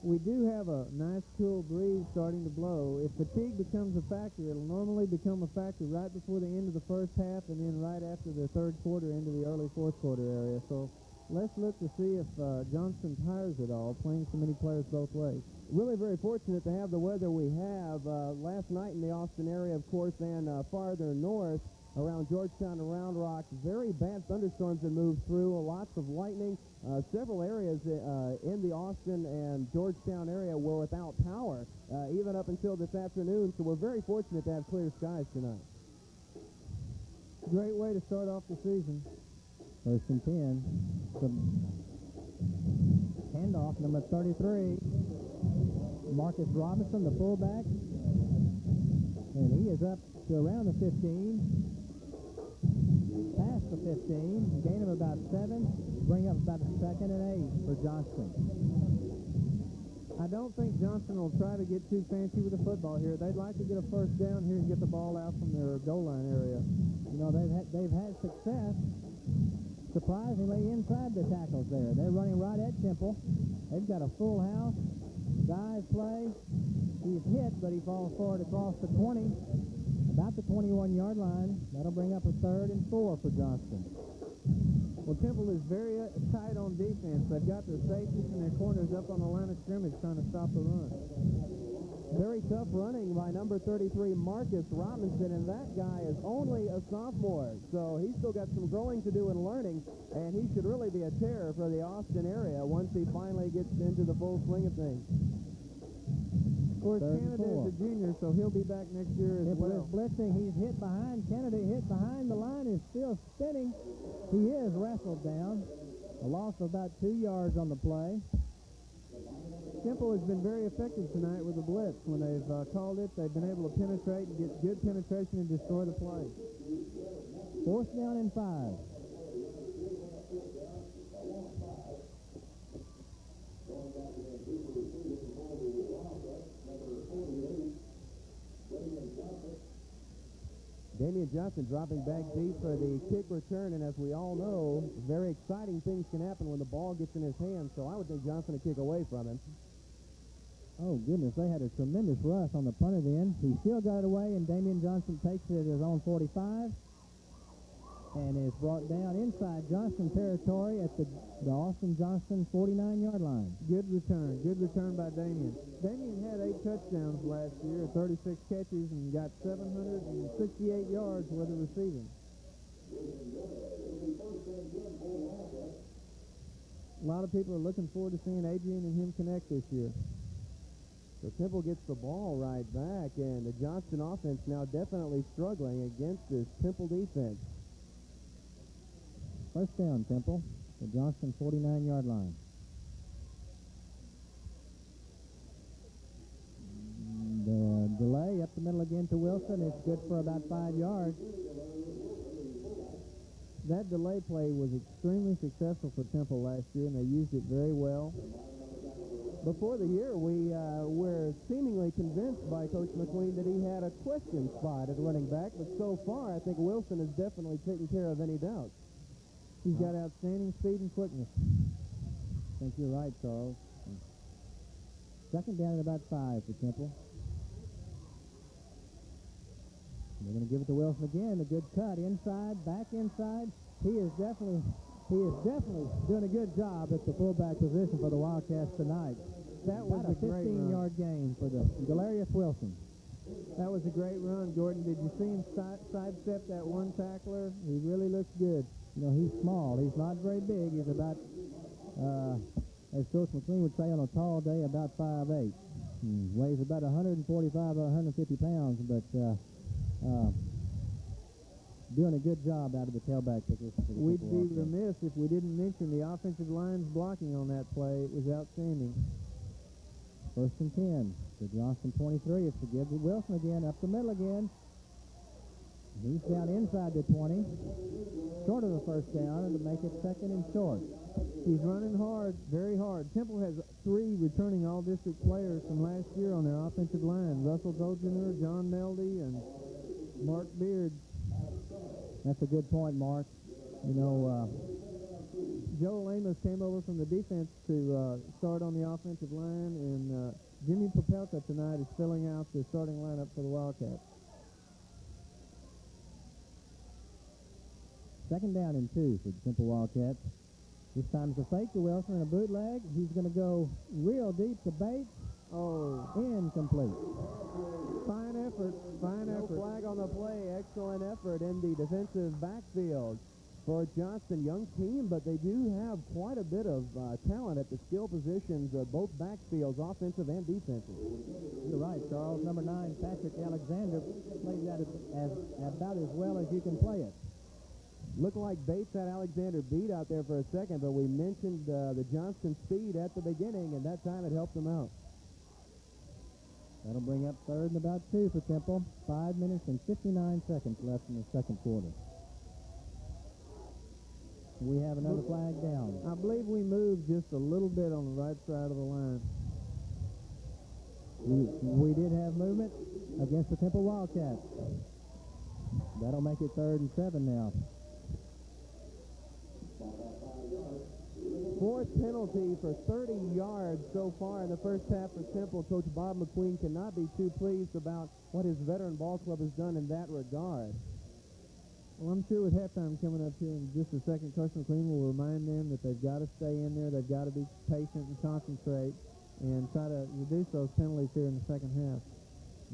S5: We do have a nice cool breeze starting to blow. If fatigue becomes a factor, it'll normally become a factor right before the end of the first half and then right after the third quarter into the early fourth quarter area. So let's look to see if Johnston tires at all, playing so many players both ways.
S1: Really very fortunate to have the weather we have. Last night in the Austin area, of course, and farther north around Georgetown and Round Rock, very bad thunderstorms that moved through, lots of lightning. Several areas in the Austin and Georgetown area were without power, even up until this afternoon, so we're very fortunate to have clear skies tonight.
S5: Great way to start off the season.
S2: 1st and 10. Handoff, number 33. Marcus Robinson, the fullback. And he is up to around the 15. Past the 15. Gain of about 7. Bring up about a 2nd and 8 for Johnston.
S5: I don't think Johnston will try to get too fancy with the football here. They'd like to get a first down here and get the ball out from their goal line area.
S2: You know, they've had success, surprisingly, inside the tackles there. They're running right at Temple. They've got a full house. Dive play. He's hit, but he falls forward across the 20, about the 21-yard line. That'll bring up a 3rd and 4 for Johnston.
S5: Well, Temple is very tight on defense. They've got their safeties and their corners up on the line of scrimmage trying to stop the run.
S1: Very tough running by number 33, Marcus Robinson, and that guy is only a sophomore, so he's still got some growing to do in learning, and he should really be a terror for the Austin area once he finally gets into the full swing of things.
S5: Of course, Kennedy is a junior, so he'll be back next year as well.
S2: Blitzing, he's hit behind Kennedy, hit behind the line, is still spinning. He is wrestled down. A loss of about 2 yards on the play.
S5: Temple has been very effective tonight with the blitz. When they've called it, they've been able to penetrate and get good penetration and destroy the play.
S2: 4th down and 5.
S1: Damian Johnston dropping back deep for the kick return, and as we all know, very exciting things can happen when the ball gets in his hands, so I would think Johnston would kick away from him.
S2: Oh, goodness, they had a tremendous rush on the punter's end. He still got it away, and Damian Johnston takes it at his own 45 and is brought down inside Johnston territory at the Austin Johnston 49-yard line.
S5: Good return by Damian. Damian had 8 touchdowns last year, 36 catches, and got 768 yards worth of receiving. A lot of people are looking forward to seeing Adrian and him connect this year.
S1: So Temple gets the ball right back, and the Johnston offense now definitely struggling against this Temple defense.
S2: First down, Temple, the Johnston 49-yard line. The delay up the middle again to Wilson. It's good for about 5 yards.
S5: That delay play was extremely successful for Temple last year, and they used it very well.
S1: Before the year, we were seemingly convinced by Coach McQueen that he had a question spot at running back, but so far I think Wilson has definitely taken care of any doubts.
S5: He's got outstanding speed and quickness.
S2: I think you're right, Charles. Second down at about 5 for Temple. They're going to give it to Wilson again. A good cut inside, back inside. He is definitely doing a good job at the fullback position for the Wildcats tonight.
S5: That was
S2: a 15-yard gain for the Galerius Wilson.
S5: That was a great run, Gordon. Did you see him sidestep that one tackler? He really looks good.
S2: You know, he's small. He's not very big. He's about, as Coach McLean would say on a tall day, about 5'8". Weighs about 145 or 150 pounds, but doing a good job out of the tailback position.
S5: We'd be remiss if we didn't mention the offensive line's blocking on that play. It was outstanding.
S2: First and 10. The Johnston 23. It's to give to Wilson again, up the middle again. He's down inside the 20. Short of the first down, and to make it second and short.
S5: He's running hard, very hard. Temple has 3 returning all-district players from last year on their offensive line. Russell Dolgener, John Neldy, and Mark Beard.
S2: That's a good point, Mark. You know,
S5: Joel Amos came over from the defense to start on the offensive line, and Jimmy Popelka tonight is filling out the starting lineup for the Wildcats.
S2: Second down and 2 for the Temple Wildcats. This time it's a fake to Wilson and a bootleg. He's going to go real deep to Bates.
S5: Oh,
S2: incomplete.
S5: Fine effort.
S1: No flag on the play. Excellent effort in the defensive backfield for Johnston. Young team, but they do have quite a bit of talent at the skill positions, both backfields, offensive and defensive.
S2: You're right, Charles. Number 9, Patrick Alexander, plays that about as well as you can play it.
S1: Looked like Bates had Alexander beat out there for a second, but we mentioned the Johnston speed at the beginning, and that time it helped them out.
S2: That'll bring up third and about 2 for Temple. 5 minutes and 59 seconds left in the second quarter. We have another flag down.
S5: I believe we moved just a little bit on the right side of the line.
S2: We did have movement against the Temple Wildcats. That'll make it 3rd and 7 now.
S1: 4th penalty for 30 yards so far in the first half for Temple. Coach Bob McQueen cannot be too pleased about what his veteran ball club has done in that regard.
S5: Well, I'm sure with halftime coming up here in just a second, Coach McQueen will remind them that they've got to stay in there, they've got to be patient and concentrate, and try to reduce those penalties here in the second half.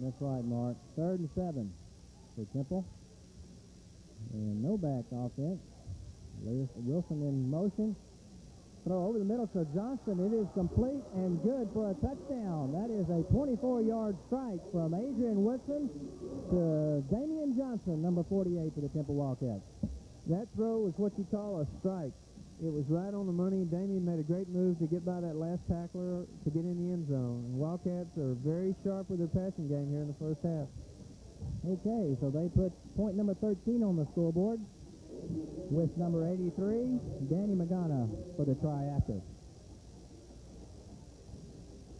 S2: That's right, Mark. 3rd and 7 for Temple. And no back offense. Wilson in motion. Throw over the middle to Johnston. It is complete and good for a touchdown. That is a 24-yard strike from Adrian Woodson to Damian Johnston, number 48 for the Temple Wildcats.
S5: That throw was what you call a strike. It was right on the money. Damian made a great move to get by that last tackler to get in the end zone. And Wildcats are very sharp with their passing game here in the first half.
S2: Okay, so they put point number 13 on the scoreboard with number 83, Danny Magana, for the try after.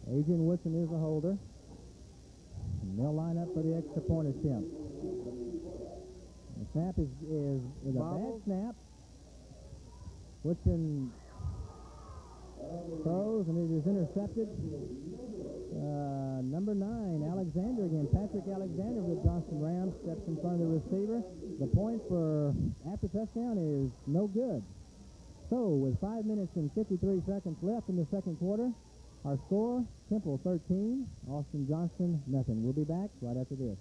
S2: Adrian Woodson is the holder. And they'll line up for the extra point attempt. Snap is a bad snap. Woodson throws, and it is intercepted. Number 9, Alexander again. Patrick Alexander with the Johnston Rams steps in front of the receiver. The point for after touchdown is no good. So, with 5 minutes and 53 seconds left in the second quarter, our score, Temple 13, Austin Johnston nothing. We'll be back right after this.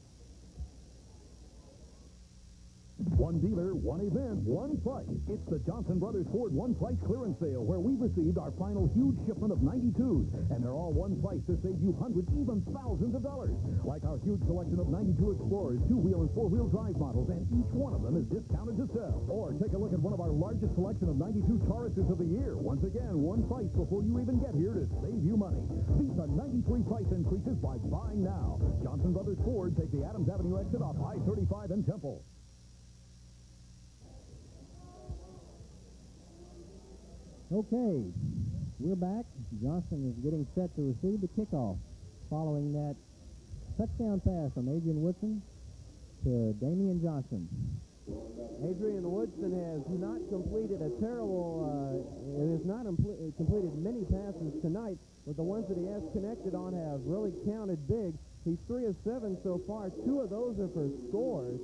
S3: One dealer, one event, one price. It's the Johnson Brothers Ford One Price Clearance Sale, where we've received our final huge shipment of 92s, and they're all one price to save you hundreds, even thousands of dollars. Like our huge selection of 92 Explorers, 2-wheel and 4-wheel drive models, and each one of them is discounted to sell. Or take a look at one of our largest selection of 92 Tauruses of the year. Once again, one price before you even get here to save you money. Beat the 93 price increases by buying now. Johnson Brothers Ford, take the Adams Avenue exit off I-35 in Temple.
S2: Okay, we're back. Johnston is getting set to receive the kickoff following that touchdown pass from Adrian Woodson to Damian Johnson.
S1: Adrian Woodson has not completed a terrible, completed many passes tonight, but the ones that he has connected on have really counted big. He's 3 of 7 so far. 2 of those are for scores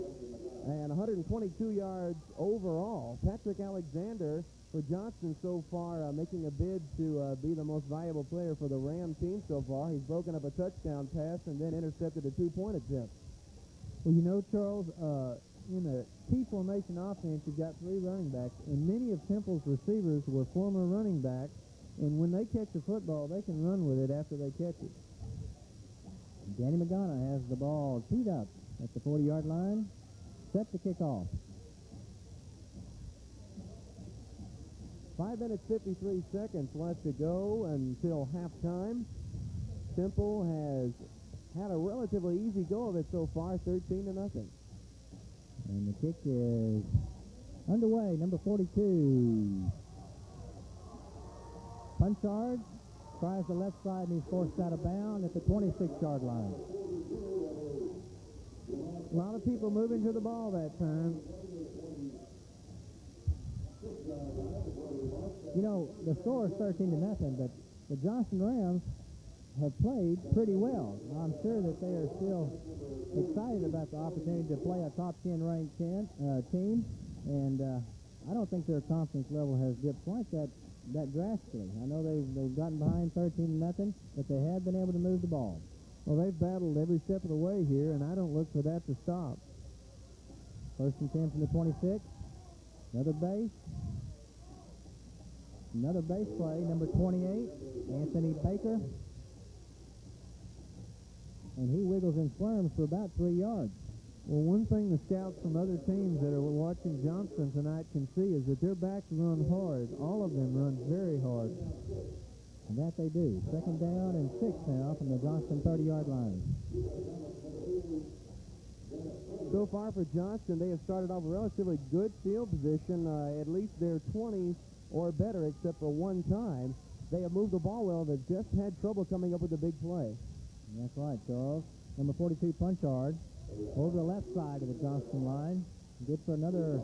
S1: and 122 yards overall. Patrick Alexander for Johnston so far making a bid to be the most valuable player for the Ram team so far. He's broken up a touchdown pass and then intercepted a 2-point attempt.
S5: Well, you know, Charles, in a T formation offense, you've got 3 running backs, and many of Temple's receivers were former running backs, and when they catch a football, they can run with it after they catch it.
S2: Danny Magana has the ball teed up at the 40-yard line, set to kick off.
S1: 5 minutes, 53 seconds left to go until halftime. Temple has had a relatively easy go of it so far, 13-0.
S2: And the kick is underway, number 42. Punchard tries the left side, and he's forced out of bounds at the 26-yard line.
S5: A lot of people moving to the ball that time.
S2: You know, the score is 13-0, but the Johnston Rams have played pretty well. I'm sure that they are still excited about the opportunity to play a top 10 ranked team, and I don't think their confidence level has dipped quite that drastically. I know they've gotten behind 13-0, but they have been able to move the ball.
S5: Well, they've battled every step of the way here, and I don't look for that to stop.
S2: 1st and 10 from the 26. Another base. Another base play, number 28, Anthony Baker. And he wiggles and squirms for about 3 yards.
S5: Well, one thing the scouts from other teams that are watching Johnston tonight can see is that their backs run hard. All of them run very hard.
S2: And that they do. 2nd down and 6 now from the Johnston 30-yard line.
S1: So far for Johnston, they have started off a relatively good field position. At least they're 20 or better, except for one time. They have moved the ball well. They've just had trouble coming up with a big play.
S2: That's right, Charles. Number 42, Punchard, over the left side of the Johnston line. Good for another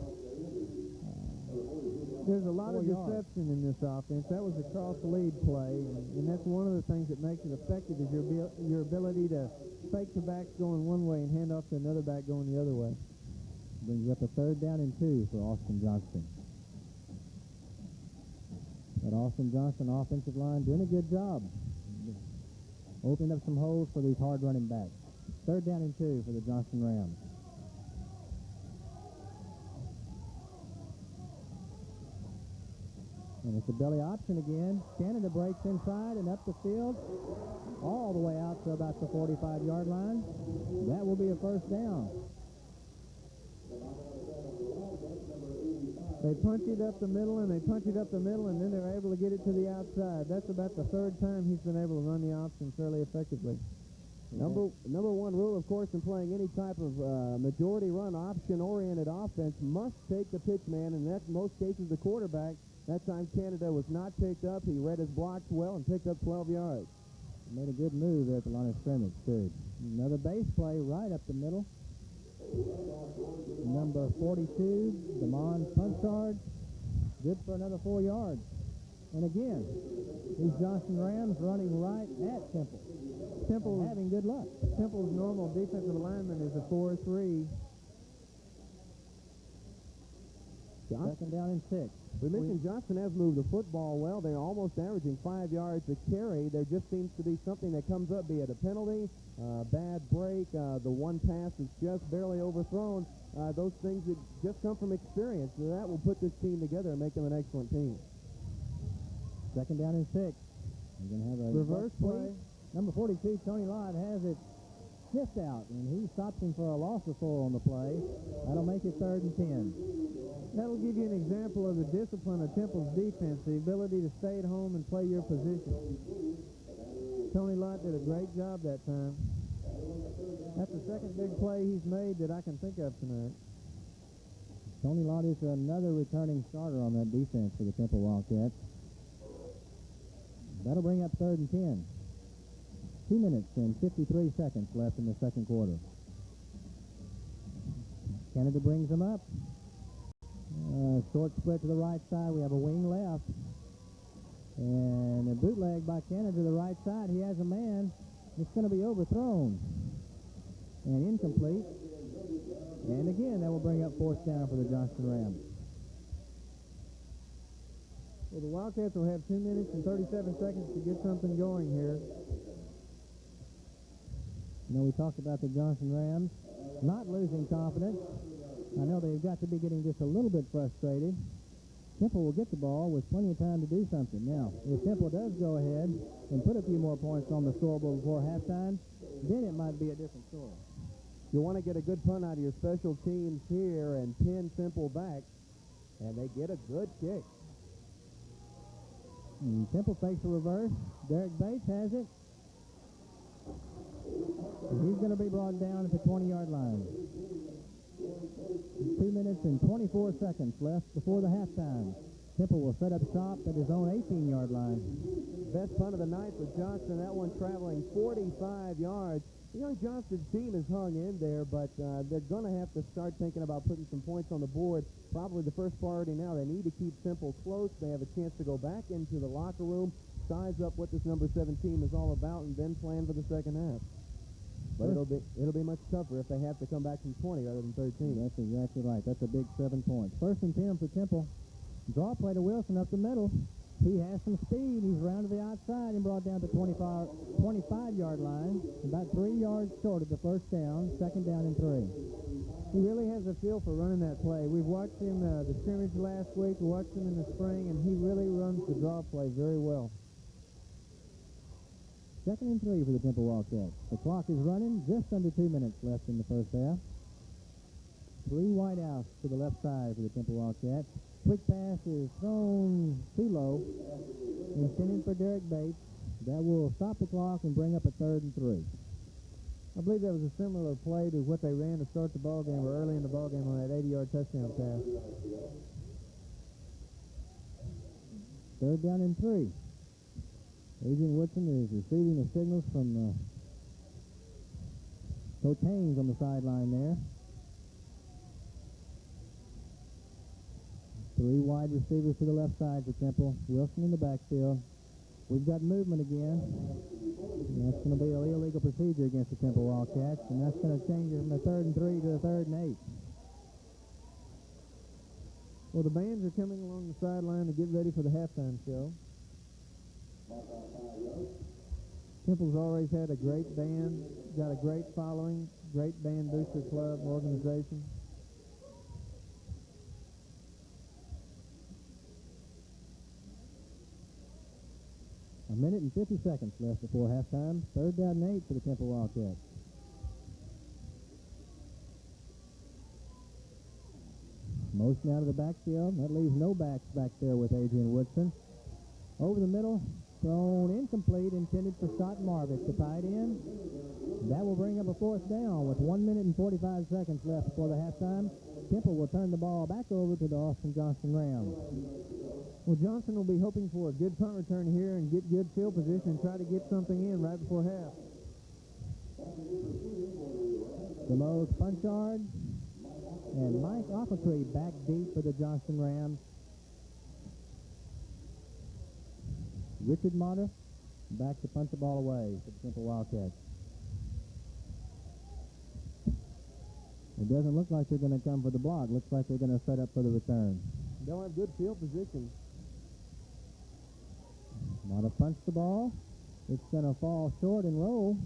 S5: There's a lot of deception in this offense. That was a cross-lead play, and that's one of the things that makes it effective is your ability to fake the backs going one way and hand off to another back going the other way.
S2: Brings up a 3rd down and 2 for Austin Johnston. That Austin Johnston offensive line doing a good job. Opening up some holes for these hard running backs. 3rd down and 2 for the Johnston Rams. And it's a belly option again. Canada breaks inside and up the field, all the way out to about the 45-yard line. That will be a 1st down.
S5: They punch it up the middle, and they punch it up the middle, and then they're able to get it to the outside. That's about the 3rd time he's been able to run the option fairly effectively.
S1: Number one rule, of course, in playing any type of majority run option-oriented offense must take the pitch man, and that's in most cases the quarterback. That time Canada was not picked up. He read his blocks well and picked up 12 yards.
S2: Made a good move there at the line of scrimmage, too. Another base play right up the middle. Number number 42, Damon Punchard. Good for another 4 yards. And again, these Johnston Rams running right at Temple.
S5: Temple
S2: Having good luck.
S5: Temple's normal defensive alignment is a 4-3.
S2: Second down and 6.
S1: We mentioned Johnston has moved the football well. They're almost averaging 5 yards a carry. There just seems to be something that comes up, be it a penalty, bad break, the one pass is just barely overthrown. Those things that just come from experience. So that will put this team together and make them an excellent team.
S2: Second down and 6. We're going to have a
S5: Reverse play.
S2: Number 42, Tony Lott, has it sniffed out, and he stops him for a loss of 4 on the play. That'll make it 3rd and 10.
S5: That'll give you an example of the discipline of Temple's defense, the ability to stay at home and play your position. Tony Lott did a great job that time. That's the second big play he's made that I can think of tonight.
S2: Tony Lott is another returning starter on that defense for the Temple Wildcats. That'll bring up 3rd and 10. 2 minutes and 53 seconds left in the second quarter. Canada brings them up. Short split to the right side. We have a wing left. And a bootleg by Canada to the right side. He has a man. It's going to be overthrown. And incomplete. And again, that will bring up 4th down for the Johnston Rams.
S5: Well, the Wildcats will have 2 minutes and 37 seconds to get something going here.
S2: You know, we talked about the Johnston Rams not losing confidence. I know they've got to be getting just a little bit frustrated. Temple will get the ball with plenty of time to do something. Now, if Temple does go ahead and put a few more points on the scoreboard before halftime, then it might be a different story.
S1: You want to get a good punt out of your special teams here and pin Temple back, and they get a good kick.
S2: And Temple fakes a reverse. Derek Bates has it. And he's going to be brought down at the 20-yard line. 2 minutes and 24 seconds left before the halftime. Temple will set up shop at his own 18-yard line.
S1: Best punt of the night for Johnston. That one traveling 45 yards. The young Johnston team has hung in there, but they're going to have to start thinking about putting some points on the board. Probably the first priority now. They need to keep Temple close. They have a chance to go back into the locker room, size up what this number 7 team is all about, and then plan for the second half. But it'll be much tougher if they have to come back from 20 rather than 13.
S2: That's exactly right. That's a big 7 points. 1st and 10 for Temple. Draw play to Wilson up the middle. He has some speed. He's round to the outside and brought down to 25-yard line. About 3 yards short of the first down. 2nd down and 3.
S5: He really has a feel for running that play. We've watched him the scrimmage last week, watched him in the spring, and he really runs the draw play very well.
S2: 2nd and 3 for the Temple Wildcats. The clock is running. Just under 2 minutes left in the first half. 3 wide outs to the left side for the Temple Wildcats. Quick pass is thrown too low. Intended for Derek Bates. That will stop the clock and bring up a 3rd and 3.
S5: I believe that was a similar play to what they ran to start the ball game or early in the ball game on that 80-yard touchdown pass.
S2: 3rd down and 3. Adrian Woodson is receiving the signals from Coach Haynes on the sideline there. 3 wide receivers to the left side for Temple. Wilson in the backfield. We've got movement again. And that's going to be an illegal procedure against the Temple Wildcats, and that's going to change it from a 3rd and 3 to a 3rd and 8.
S5: Well, the bands are coming along the sideline to get ready for the halftime show. Temple's always had a great band, got a great following, great band booster club organization.
S2: A minute and 50 seconds left before halftime. 3rd down and 8 for the Temple Wildcats. Motion out of the backfield. That leaves no backs back there with Adrian Woodson. Over the middle, thrown incomplete, intended for Scott Marvick, the tight end. That will bring up a 4th down with 1 minute and 45 seconds left before the halftime. Temple will turn the ball back over to the Austin Johnston Rams.
S5: Well, Johnston will be hoping for a good punt return here and get good field position and try to get something in right before half.
S2: DeMose Punchard And Mike Offentree back deep for the Johnston Rams. Richard Motter back to punt the ball away for the Temple Wildcats. It doesn't look like they're going to come for the block. Looks like they're going to set up for the return.
S5: They'll have good field position.
S2: Motta punts the ball. It's going to fall short and roll.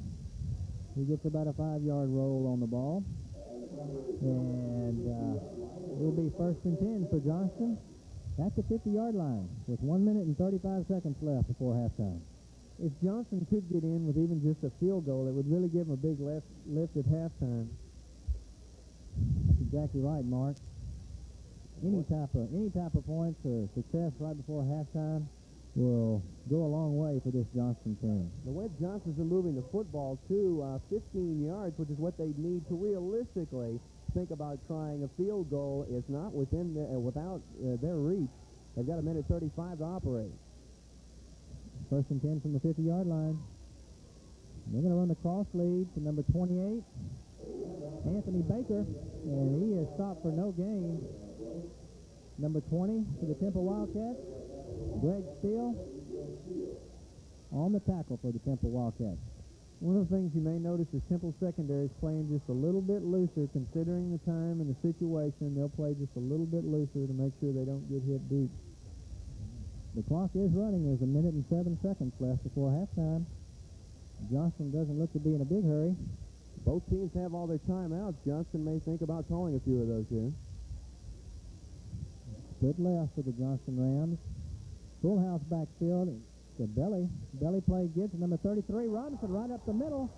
S2: He gets about a 5-yard roll on the ball. And it will be 1st and 10 for Johnston at the 50-yard line with 1 minute and 35 seconds left before halftime.
S5: If Johnston could get in with even just a field goal, it would really give them a big lift at halftime.
S2: That's exactly right, Mark. Any type of points or success right before halftime will go a long way for this Johnston team.
S1: The way Johnston's been moving the football to 15 yards, which is what they need to realistically think about trying a field goal. It's not within without their reach. They've got a minute 35 to operate.
S2: 1st and 10 from the 50-yard line. They're going to run the cross lead to number 28, Anthony Baker, and he is stopped for no gain. Number 20 for the Temple Wildcats, Greg Steele, on the tackle for the Temple Wildcats.
S5: One of the things you may notice is Temple secondary is playing just a little bit looser considering the time and the situation. They'll play just a little bit looser to make sure they don't get hit deep.
S2: The clock is running. There's a minute and 7 seconds left before halftime. Johnston doesn't look to be in a big hurry.
S1: Both teams have all their timeouts. Johnston may think about calling a few of those here.
S2: Split left for the Johnston Rams. Full house backfield. The belly play gives to number 33, Robinson, right up the middle.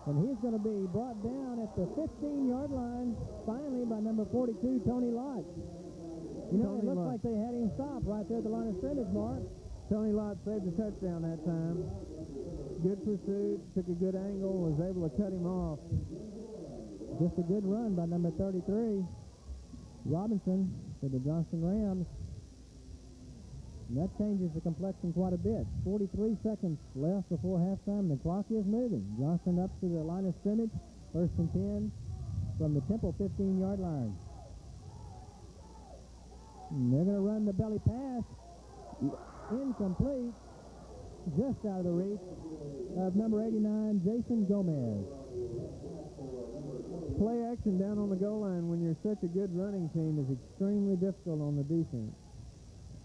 S2: And he's going to be brought down at the 15-yard line, finally, by number 42, Tony Lott. You know, it looks like they had him stopped right there at the line of scrimmage, Mark.
S5: Tony Lott saved the touchdown that time. Good pursuit, took a good angle, was able to cut him off.
S2: Just a good run by number 33, Robinson, for the Johnston Rams. And that changes the complexion quite a bit. 43 seconds left before halftime. The clock is moving. Johnston up to the line of scrimmage. 1st and 10 from the Temple 15-yard line. And they're going to run the belly pass. Incomplete. Just out of the reach of number 89, Jason Gomez.
S5: Play action down on the goal line when you're such a good running team is extremely difficult on the defense.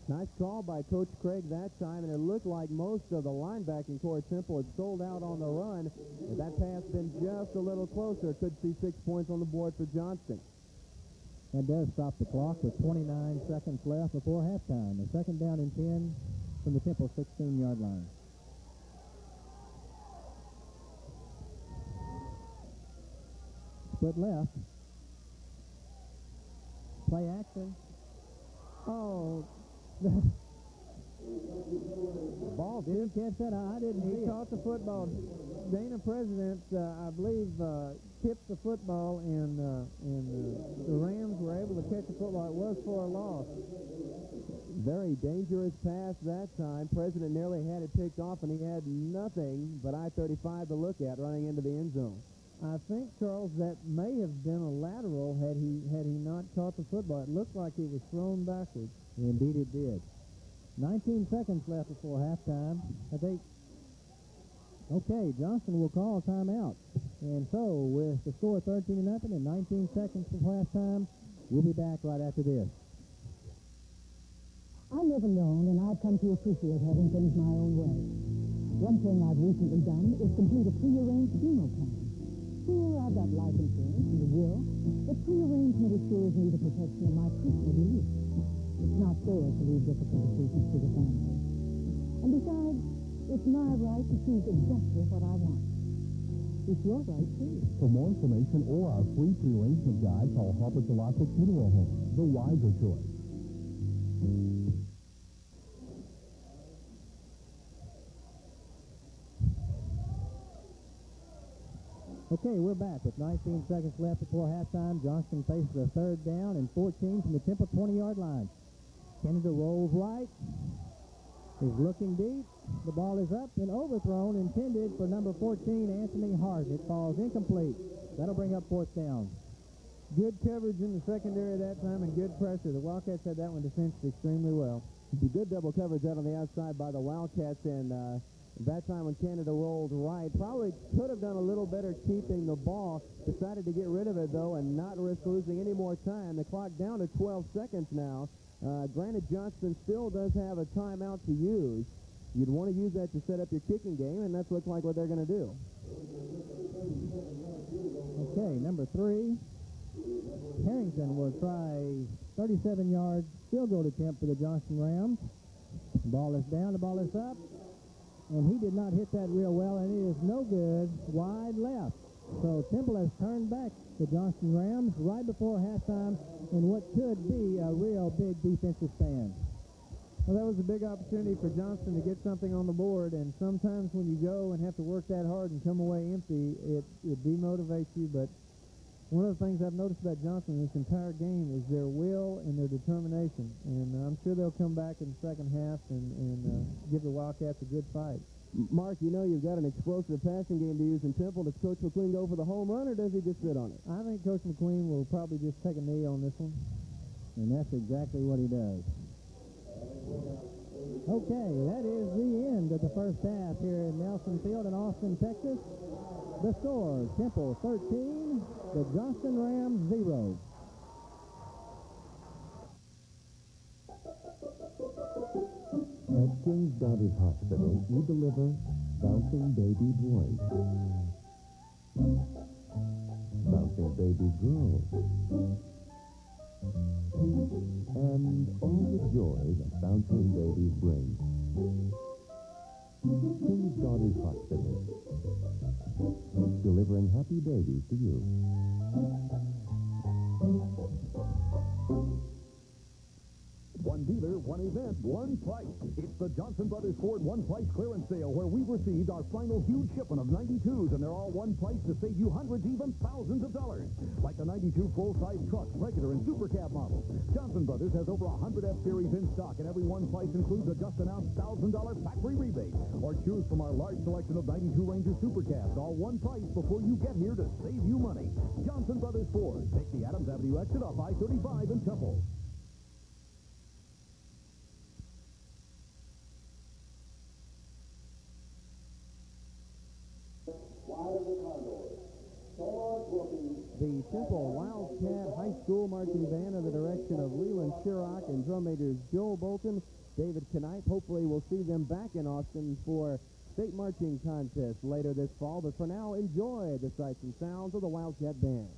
S1: Nice call by Coach Craig that time, and it looked like most of the linebacking core Temple had sold out on the run. If that pass been just a little closer, could see 6 points on the board for Johnston.
S2: That does stop the clock with 29 seconds left before halftime. A 2nd down and 10 from the Temple 16-yard line. Split left. Play action.
S5: Oh,
S2: Ball didn't catch that. I didn't see
S5: he
S2: it.
S5: caught the football. Dana President, I believe, tipped the football, and the Rams were able to catch the football. It was for a loss.
S1: Very dangerous pass that time. President nearly had it picked off, and he had nothing but I-35 to look at running into the end zone.
S5: I think, Charles, that may have been a lateral had he not caught the football. It looked like it was thrown backwards.
S2: Indeed it did. 19 seconds left before halftime. I think, okay, Johnston will call a timeout. And so, with the score 13-0 and 19 seconds before halftime, we'll be back right after this.
S4: I live alone, and I've come to appreciate having things my own way. One thing I've recently done is complete a pre-arranged funeral plan. Sure, I've got life insurance and a will, but pre-arrangement assures me the protection of my personal beliefs. It's not fair to leave difficult decisions to the family. And besides, it's my right to choose exactly what I want. It's your right, too.
S3: For more information or our free pre-arrangement guide, call Harper Colossic Funeral Home, the wiser choice.
S2: Okay, we're back with 19 seconds left before halftime. Johnston faces a 3rd down and 14 from the Temple 20-yard line. Canada rolls right. Is looking deep. The ball is up and overthrown, intended for number 14, Anthony Hart. It falls incomplete. That'll bring up 4th down.
S5: Good coverage in the secondary that time and good pressure. The Wildcats had that one defensed extremely well.
S1: Good double coverage out on the outside by the Wildcats, and that time when Canada rolled right, probably could have done a little better keeping the ball. Decided to get rid of it, though, and not risk losing any more time. The clock down to 12 seconds now. Granted, Johnston still does have a timeout to use. You'd want to use that to set up your kicking game, and that's looks like what they're going to do.
S2: Okay, number 3. Harrington will try 37-yard field goal attempt for the Johnston Rams. The ball is down, the ball is up, and he did not hit that real well, and it is no good, wide left. So Temple has turned back the Johnston Rams right before halftime in what could be a real big defensive stand.
S5: Well, that was a big opportunity for Johnston to get something on the board, and sometimes when you go and have to work that hard and come away empty, it demotivates you, but one of the things I've noticed about Johnston this entire game is their will and their determination, and I'm sure they'll come back in the second half and give the Wildcats a good fight.
S1: Mark, you know you've got an explosive passing game to use in Temple. Does Coach McQueen go for the home run, or does he just sit on it?
S5: I think Coach McQueen will probably just take a knee on this one.
S2: And that's exactly what he does. Okay, that is the end of the first half here in Nelson Field in Austin, Texas. The score, Temple 13, the Johnston Rams 0.
S3: At King's Daughters Hospital, we deliver bouncing baby boys, bouncing baby girls, and all the joy that bouncing babies bring. King's Daughters Hospital, delivering happy babies to you. One dealer, one event, one price. It's the Johnson Brothers Ford one-price clearance sale where we've received our final huge shipment of 92s, and they're all one price to save you hundreds, even thousands of dollars. Like the 92 full-size trucks, regular and super cab models. Johnson Brothers has over 100 F-Series in stock, and every one price includes a just-announced $1,000 factory rebate. Or choose from our large selection of 92 Ranger super cabs, all one price before you get here to save you money. Johnson Brothers Ford. Take the Adams Avenue exit off I-35 in Temple.
S1: The Temple Wildcat High School Marching Band under the direction of Leland Sherrock and drum majors Joel Bolton, David Knipe. Hopefully we'll see them back in Austin for state marching contest later this fall. But for now, enjoy the sights and sounds of the Wildcat Band.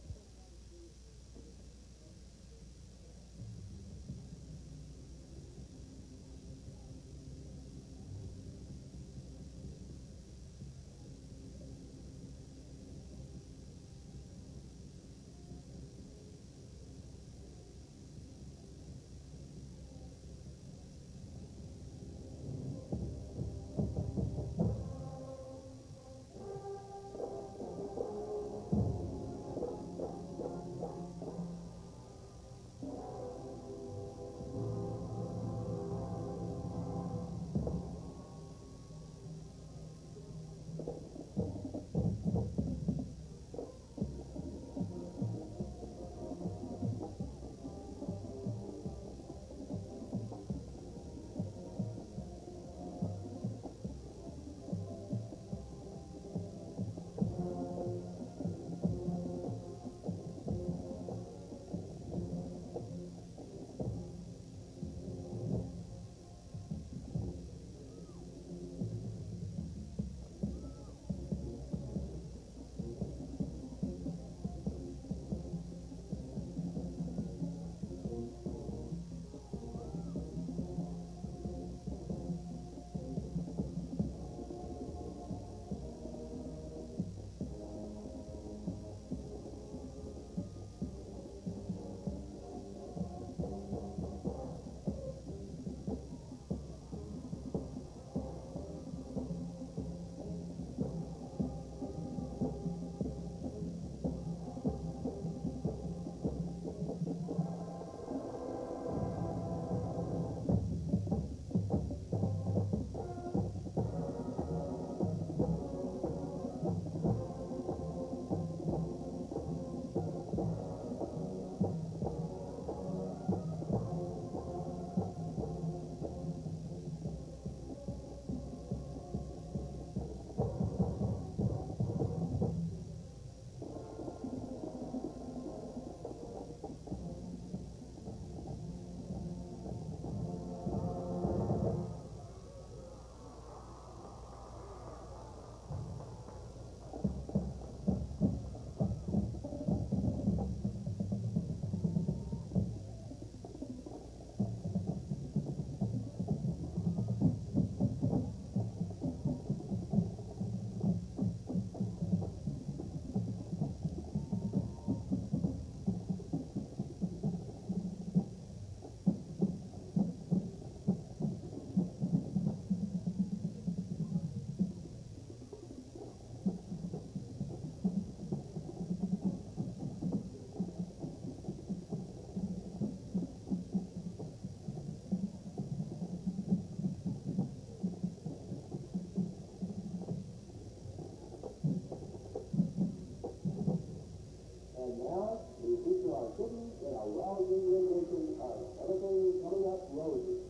S6: We feature our city in a rallying rendition of Everything Coming Up Roses.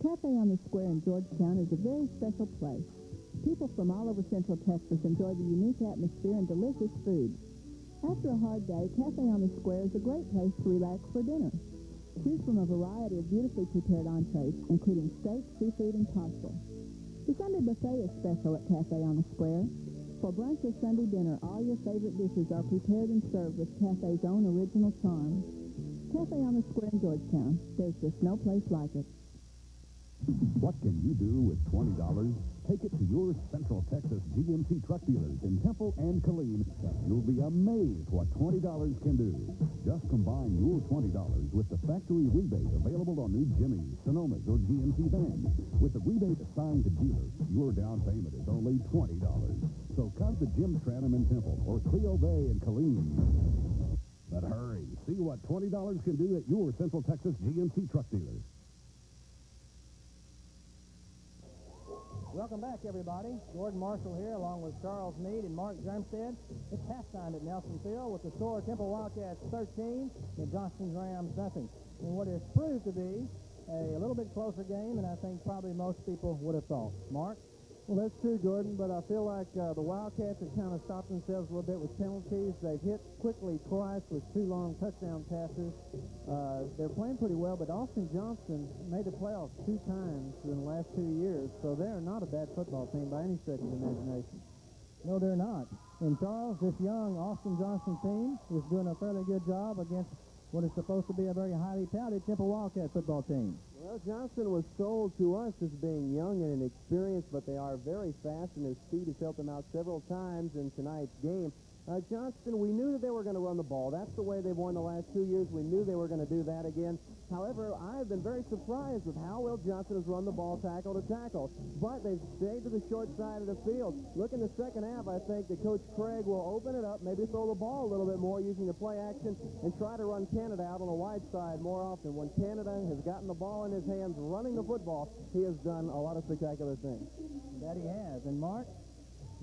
S4: Cafe on the Square in Georgetown is a very special place. People from all over Central Texas enjoy the unique atmosphere and delicious food. After a hard day, Cafe on the Square is a great place to relax for dinner. Choose from a variety of beautifully prepared entrees, including steak, seafood, and pasta. The Sunday buffet is special at Cafe on the Square. For brunch or Sunday dinner, all your favorite dishes are prepared and served with Cafe's own original charm. Cafe on the Square in Georgetown. There's just no place like it.
S3: What can you do with $20? Take it to your Central Texas GMC truck dealers in Temple and Killeen. You'll be amazed what $20 can do. Just combine your $20 with the factory rebate available on new Jimmys, Sonomas, or GMC vans. With the rebate assigned to dealers, your down payment is only $20. So come to Jim Tranum in Temple or Cleo Bay in Killeen. But hurry, see what $20 can do at your Central Texas GMC truck dealers.
S5: Welcome back, everybody. Gordon Marshall here, along with Charles Meade and Mark Germstead. It's halftime at Nelson Field with the score Temple Wildcats 13 and Johnston Rams nothing. And what has proved to be a little bit closer game than I think probably most people would have thought. Mark?
S2: Well, that's true, Gordon, but I feel like the Wildcats have kind of stopped themselves a little bit with penalties. They've hit quickly twice with 2 long touchdown passes. They're playing pretty well, but Austin Johnston made the playoffs 2 times in the last 2 years, so they're not a bad football team by any stretch of the imagination.
S5: No, they're not. And Charles, this young Austin Johnston team is doing a fairly good job against what is supposed to be a very highly touted Temple Wildcat football team.
S1: Well, Johnston was sold to us as being young and inexperienced, but they are very fast, and his speed has helped them out several times in tonight's game. Johnston, we knew that they were going to run the ball. That's the way they've won the last 2 years. We knew they were going to do that again. However, I've been very surprised with how well Johnston has run the ball tackle to tackle. But they've stayed to the short side of the field. Look in the second half, I think that Coach Craig will open it up, maybe throw the ball a little bit more using the play action, and try to run Canada out on the wide side more often. When Canada has gotten the ball in his hands running the football, he has done a lot of spectacular things.
S5: That he has. And Mark,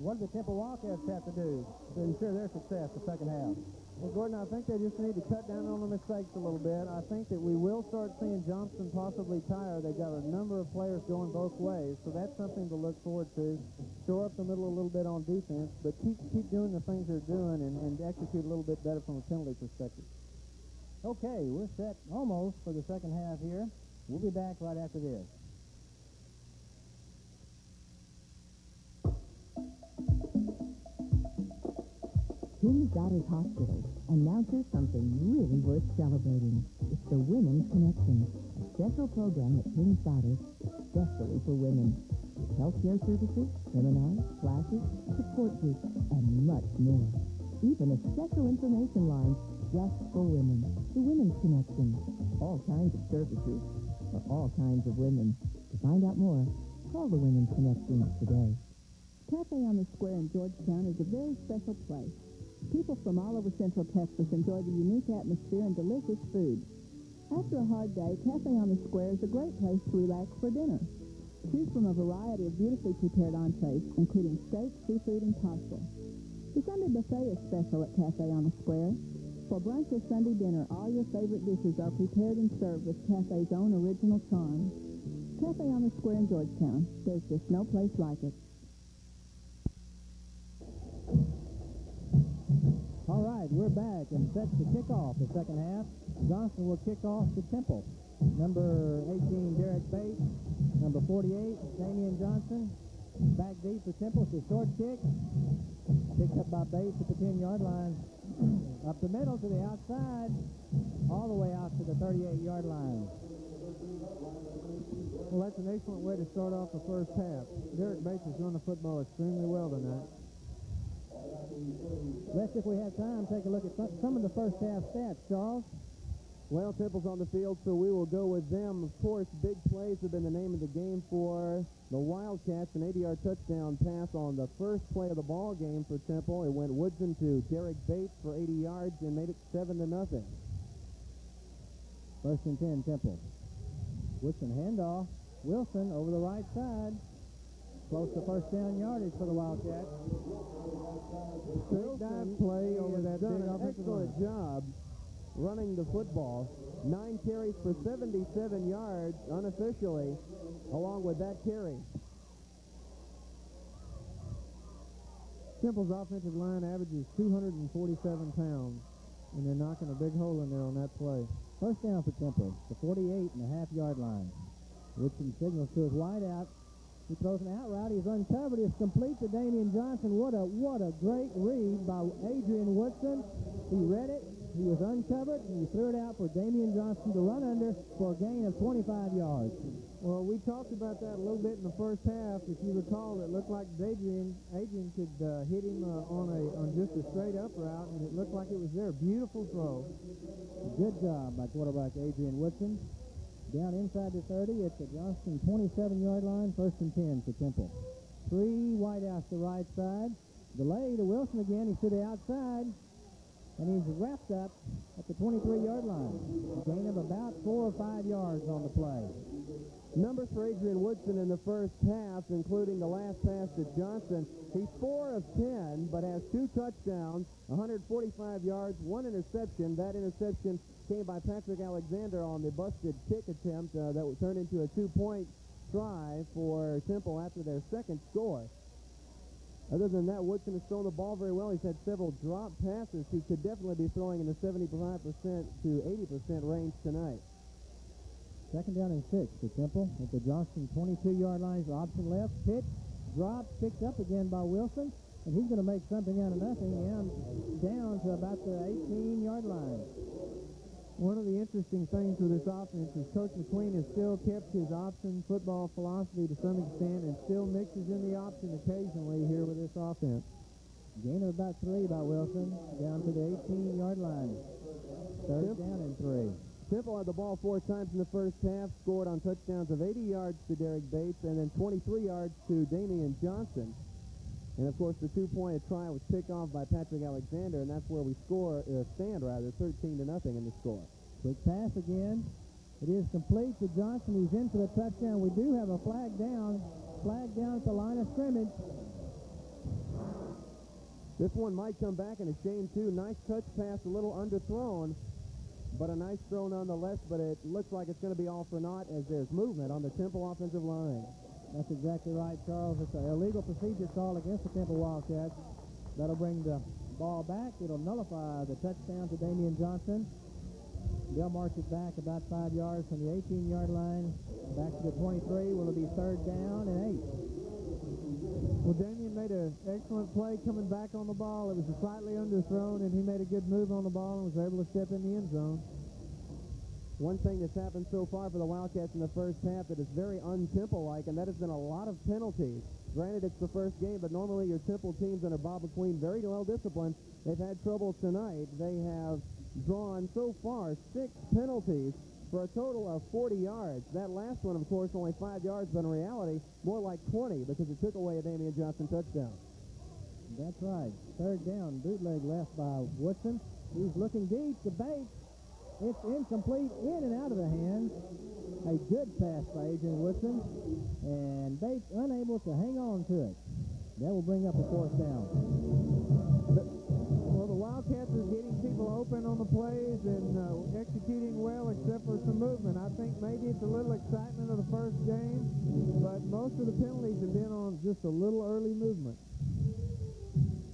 S5: what do the Temple Wildcats have to do to ensure their success the second half?
S2: Well, Gordon, I think they just need to cut down on the mistakes a little bit. I think that we will start seeing Johnston possibly tire. They've got a number of players going both ways, so that's something to look forward to. Shore up the middle a little bit on defense, but keep doing the things they're doing and execute a little bit better from a penalty perspective.
S5: Okay, we're set almost for the second half here. We'll be back right after this.
S4: King's Daughters Hospital announces something really worth celebrating. It's the Women's Connection, a special program at King's Daughters especially for women. With healthcare services, seminars, classes, support groups, and much more. Even a special information line just for women. The Women's Connection. All kinds of services for all kinds of women. To find out more, call the Women's Connection today. Cafe on the Square in Georgetown is a very special place. People from all over Central Texas enjoy the unique atmosphere and delicious food. After a hard day, Cafe on the Square is a great place to relax for dinner. Choose from a variety of beautifully prepared entrees, including steak, seafood, and pasta. The Sunday buffet is special at Cafe on the Square. For brunch or Sunday dinner, all your favorite dishes are prepared and served with Cafe's own original charm. Cafe on the Square in Georgetown. There's just no place like it.
S2: All right, we're back and set to kick off the second half. Johnston will kick off to Temple. Number 18, Derek Bates. Number 48, Damian Johnston. Back deep for Temple. It's a short kick. Picked up by Bates at the 10-yard line. Up the middle to the outside. All the way out to the 38-yard line.
S5: Well, that's an excellent way to start off the first half. Derek Bates has run the football extremely well tonight.
S2: Let's, if we have time, take a look at some of the first half stats, Charles.
S1: Well, Temple's on the field, so we will go with them. Of course, big plays have been the name of the game for the Wildcats. An 80-yard touchdown pass on the first play of the ball game for Temple. It went Woodson to Derek Bates for 80 yards and made it 7-0.
S2: First and 10, Temple. Woodson handoff. Wilson over the right side. Close to first down yardage for the Wildcats.
S5: Big dive play over that
S1: done
S5: big
S1: an
S5: offensive
S1: excellent
S5: line.
S1: job running the football. 9 carries for 77 yards unofficially, along with that carry.
S5: Temple's offensive line averages 247 pounds, and they're knocking a big hole in there on that play.
S2: First down for Temple, the 48.5-yard line. Woodson signals to his wideout. He throws an out route. He's uncovered. It's complete to Damian Johnston. What a great read by Adrian Woodson. He read it. He was uncovered, and he threw it out for Damian Johnston to run under for a gain of 25 yards.
S5: Well, we talked about that a little bit in the first half. If you recall, it looked like Adrian could hit him on just a straight up route, and it looked like it was there. Beautiful throw.
S2: Good job by quarterback Adrian Woodson. Down inside the 30 at the Johnston 27-yard line, first and 10 for Temple. 3 wideouts to right side. Delay to Wilson again. He's to the outside, and he's wrapped up at the 23-yard line. A gain of about 4 or 5 yards on the play.
S1: Numbers for Adrian Woodson in the first half, including the last pass to Johnston. He's 4 of 10, but has 2 touchdowns, 145 yards, 1 interception. That interception came by Patrick Alexander on the busted kick attempt that was turned into a 2-point try for Temple after their second score. Other than that, Woodson has thrown the ball very well. He's had several drop passes. He could definitely be throwing in the 75% to 80% range tonight.
S2: Second down and 6 for Temple at the Johnston 22-yard line. Option left, pitch, drop, picked up again by Wilson, and he's going to make something out of nothing and down to about the 18-yard line.
S5: One of the interesting things with this offense is Coach McQueen has still kept his option football philosophy to some extent and still mixes in the option occasionally here with this offense.
S2: Gain of about 3 by Wilson, down to the 18-yard line. Third down and 3.
S1: Temple had the ball 4 times in the first half, scored on touchdowns of 80 yards to Derek Bates and then 23 yards to Damian Johnston. And, of course, the 2-point try was picked off by Patrick Alexander, and that's where we stand 13-0 in the score.
S2: Quick pass again. It is complete to Johnston. He's in for the touchdown. We do have a flag down at the line of scrimmage.
S1: This one might come back, and a shame, too. Nice touch pass, a little underthrown, but a nice throw nonetheless, but it looks like it's going to be all for naught as there's movement on the Temple offensive line.
S2: That's exactly right, Charles. It's an illegal procedure call against the Temple Wildcats. That'll bring the ball back. It'll nullify the touchdown to Damian Johnston. They'll march it back about 5 yards from the 18-yard line. Back to the 23. Will it be third down and 8?
S5: Well, Damian made an excellent play coming back on the ball. It was slightly underthrown, and he made a good move on the ball and was able to step in the end zone.
S1: One thing that's happened so far for the Wildcats in the first half that is very un-Temple-like, and that has been a lot of penalties. Granted, it's the first game, but normally your Temple teams under Bob McQueen, very well disciplined. They've had trouble tonight. They have drawn so far 6 penalties for a total of 40 yards. That last one, of course, only 5 yards, but in reality, more like 20 because it took away a Damian Johnston touchdown.
S2: That's right. Third down, bootleg left by Woodson. He's looking deep to Bates. It's incomplete, in and out of the hands A good pass by Adrian Woodson, and Bates unable to hang on to it. That will bring up a fourth down.
S5: Well, the Wildcats are getting people open on the plays and executing well except for some movement. I think maybe it's a little excitement of the first game, but most of the penalties have been on just a little early movement.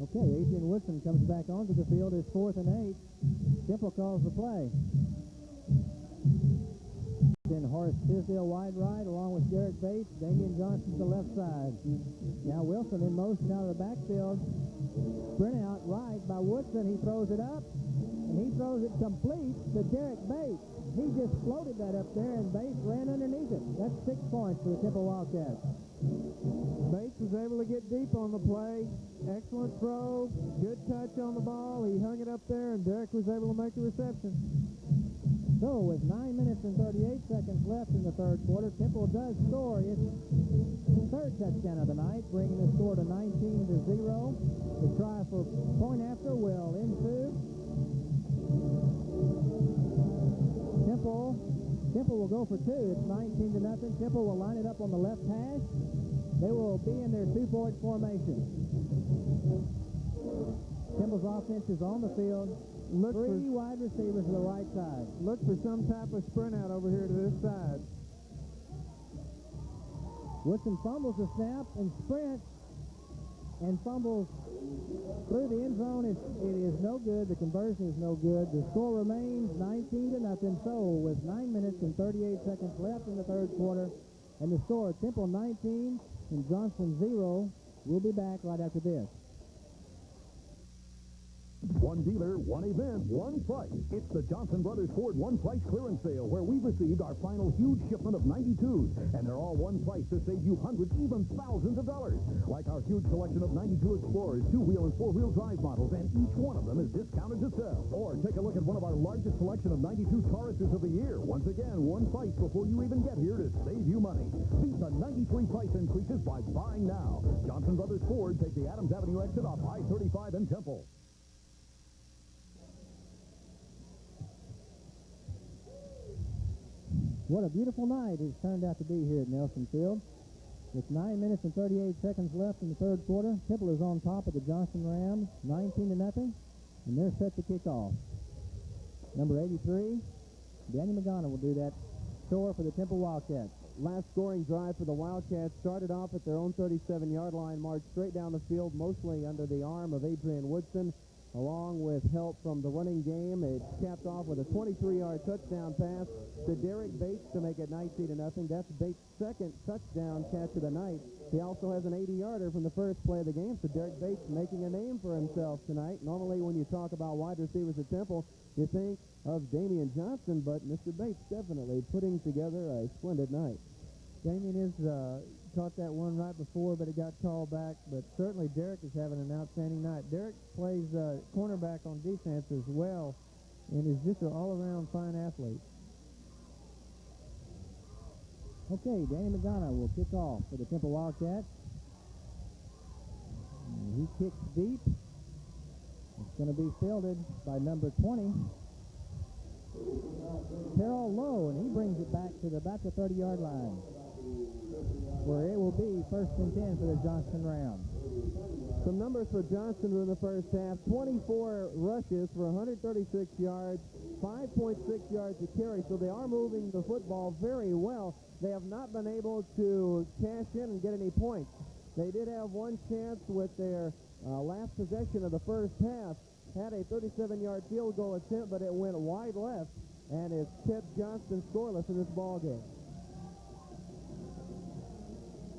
S2: Okay, Adrian Woodson comes back onto the field. It's 4th and 8. Temple calls the play. Then Horace Tisdale wide right along with Derek Bates. Damian Johnston to the left side. Now Wilson in motion out of the backfield. Sprint out right by Woodson. He throws it up, and he throws it complete to Derek Bates. He just floated that up there, and Bates ran underneath it. That's 6 points for the Temple Wildcats.
S5: Bates was able to get deep on the play. Excellent throw. Good touch on the ball. He hung it up there, and Derek was able to make the reception.
S2: So with 9 minutes and 38 seconds left in the third quarter, Temple does score its third touchdown of the night, bringing the score to 19-0. The try for point after will ensue. Temple will go for two. It's 19-0. Temple will line it up on the left hash. They will be in their two-forward formation. Temple's offense is on the field. Three wide receivers to the right side.
S5: Look for some type of sprint out over here to this side.
S2: Woodson fumbles the snap and sprints and fumbles through the end zone. It is no good. The conversion is no good. The score remains 19-0. So with 9 minutes and 38 seconds left in the third quarter, and the score Temple 19 and Johnston 0. We'll be back right after this.
S3: One dealer, one event, one price. It's the Johnston Brothers Ford One Price Clearance Sale, where we've received our final huge shipment of 92s, and they're all one price to save you hundreds, even thousands of dollars. Like our huge selection of 92 Explorers, two-wheel and four-wheel drive models, and each one of them is discounted to sell. Or take a look at one of our largest selection of 92 Tauruses of the year. Once again, one price before you even get here to save you money. Beat the 93 price increases by buying now. Johnston Brothers Ford, take the Adams Avenue exit off I-35 in Temple.
S2: What a beautiful night it's turned out to be here at Nelson Field. With 9 minutes and 38 seconds left in the third quarter, Temple is on top of the Johnston Rams, 19-0, and they're set to kick off. Number 83, Danny Magana will do that score for the Temple Wildcats.
S1: Last scoring drive for the Wildcats started off at their own 37-yard line, marched straight down the field, mostly under the arm of Adrian Woodson, along with help from the running game. It capped off with a 23-yard touchdown pass to Derek Bates to make it 19-0. That's Bates' second touchdown catch of the night. He also has an 80-yarder from the first play of the game, so Derek Bates making a name for himself tonight. Normally when you talk about wide receivers at Temple, you think of Damian Johnston, but Mr. Bates definitely putting together a splendid night.
S5: Damian is caught that one right before, but it got called back. But certainly Derek is having an outstanding night. Derek plays cornerback on defense as well and is just an all-around fine athlete.
S2: Okay, Danny Magana will kick off for the Temple Wildcats. And he kicks deep. It's going to be fielded by number 20, Terrell Lowe, and he brings it back to about the 30-yard line, where it will be 1st and 10 for the Johnston Rams.
S1: Some numbers for Johnston in the first half: 24 rushes for 136 yards, 5.6 yards a carry, so they are moving the football very well. They have not been able to cash in and get any points. They did have one chance with their last possession of the first half, had a 37-yard field goal attempt, but it went wide left, and it kept Johnston scoreless in this ball game.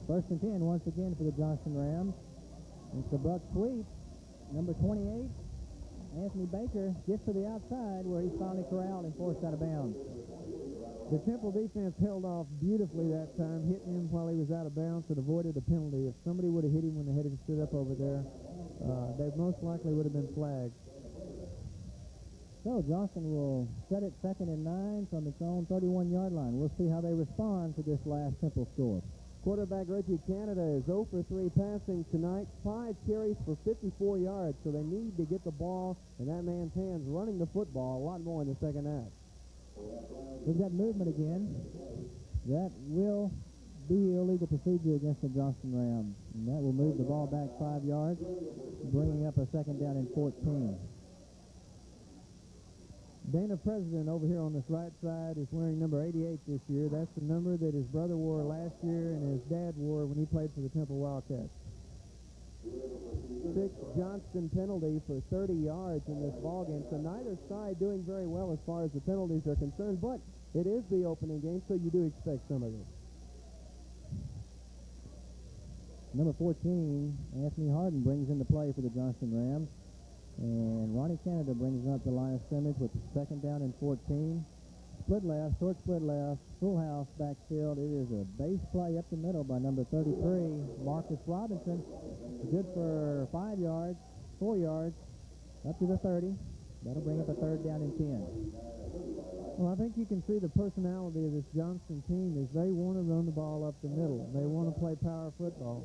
S2: 1st and 10 once again for the Johnston Rams. It's the Buck Sweep, number 28. Anthony Baker gets to the outside where he's finally corralled and forced out of bounds.
S5: The Temple defense held off beautifully that time, hitting him while he was out of bounds and avoided the penalty. If somebody would have hit him when they had him stood up over there, they most likely would have been flagged.
S2: So Johnston will set it 2nd and 9 from its own 31-yard line. We'll see how they respond to this last Temple score.
S1: Quarterback Reggie Canada is 0 for 3 passing tonight, 5 carries for 54 yards, so they need to get the ball in that man's hands running the football a lot more in the second half.
S2: We've got movement again. That will be illegal procedure against the Johnston Rams. And that will move the ball back 5 yards, bringing up a second down and 14.
S5: Dana President over here on this right side is wearing number 88 this year. That's the number that his brother wore last year and his dad wore when he played for the Temple Wildcats.
S1: 6 Johnston penalty for 30 yards in this ballgame. So neither side doing very well as far as the penalties are concerned, but it is the opening game, so you do expect some of this.
S2: Number 14, Anthony Harden, brings in the play for the Johnston Rams. And Ronnie Canada brings up the line of scrimmage with the second down and 14. Split left, short split left, full house backfield. It is a base play up the middle by number 33, Marcus Robinson. Good for 5 yards, 4 yards, up to the 30. That'll bring up a third down and 10.
S5: Well, I think you can see the personality of this Johnston team is they want to run the ball up the middle. They want to play power football.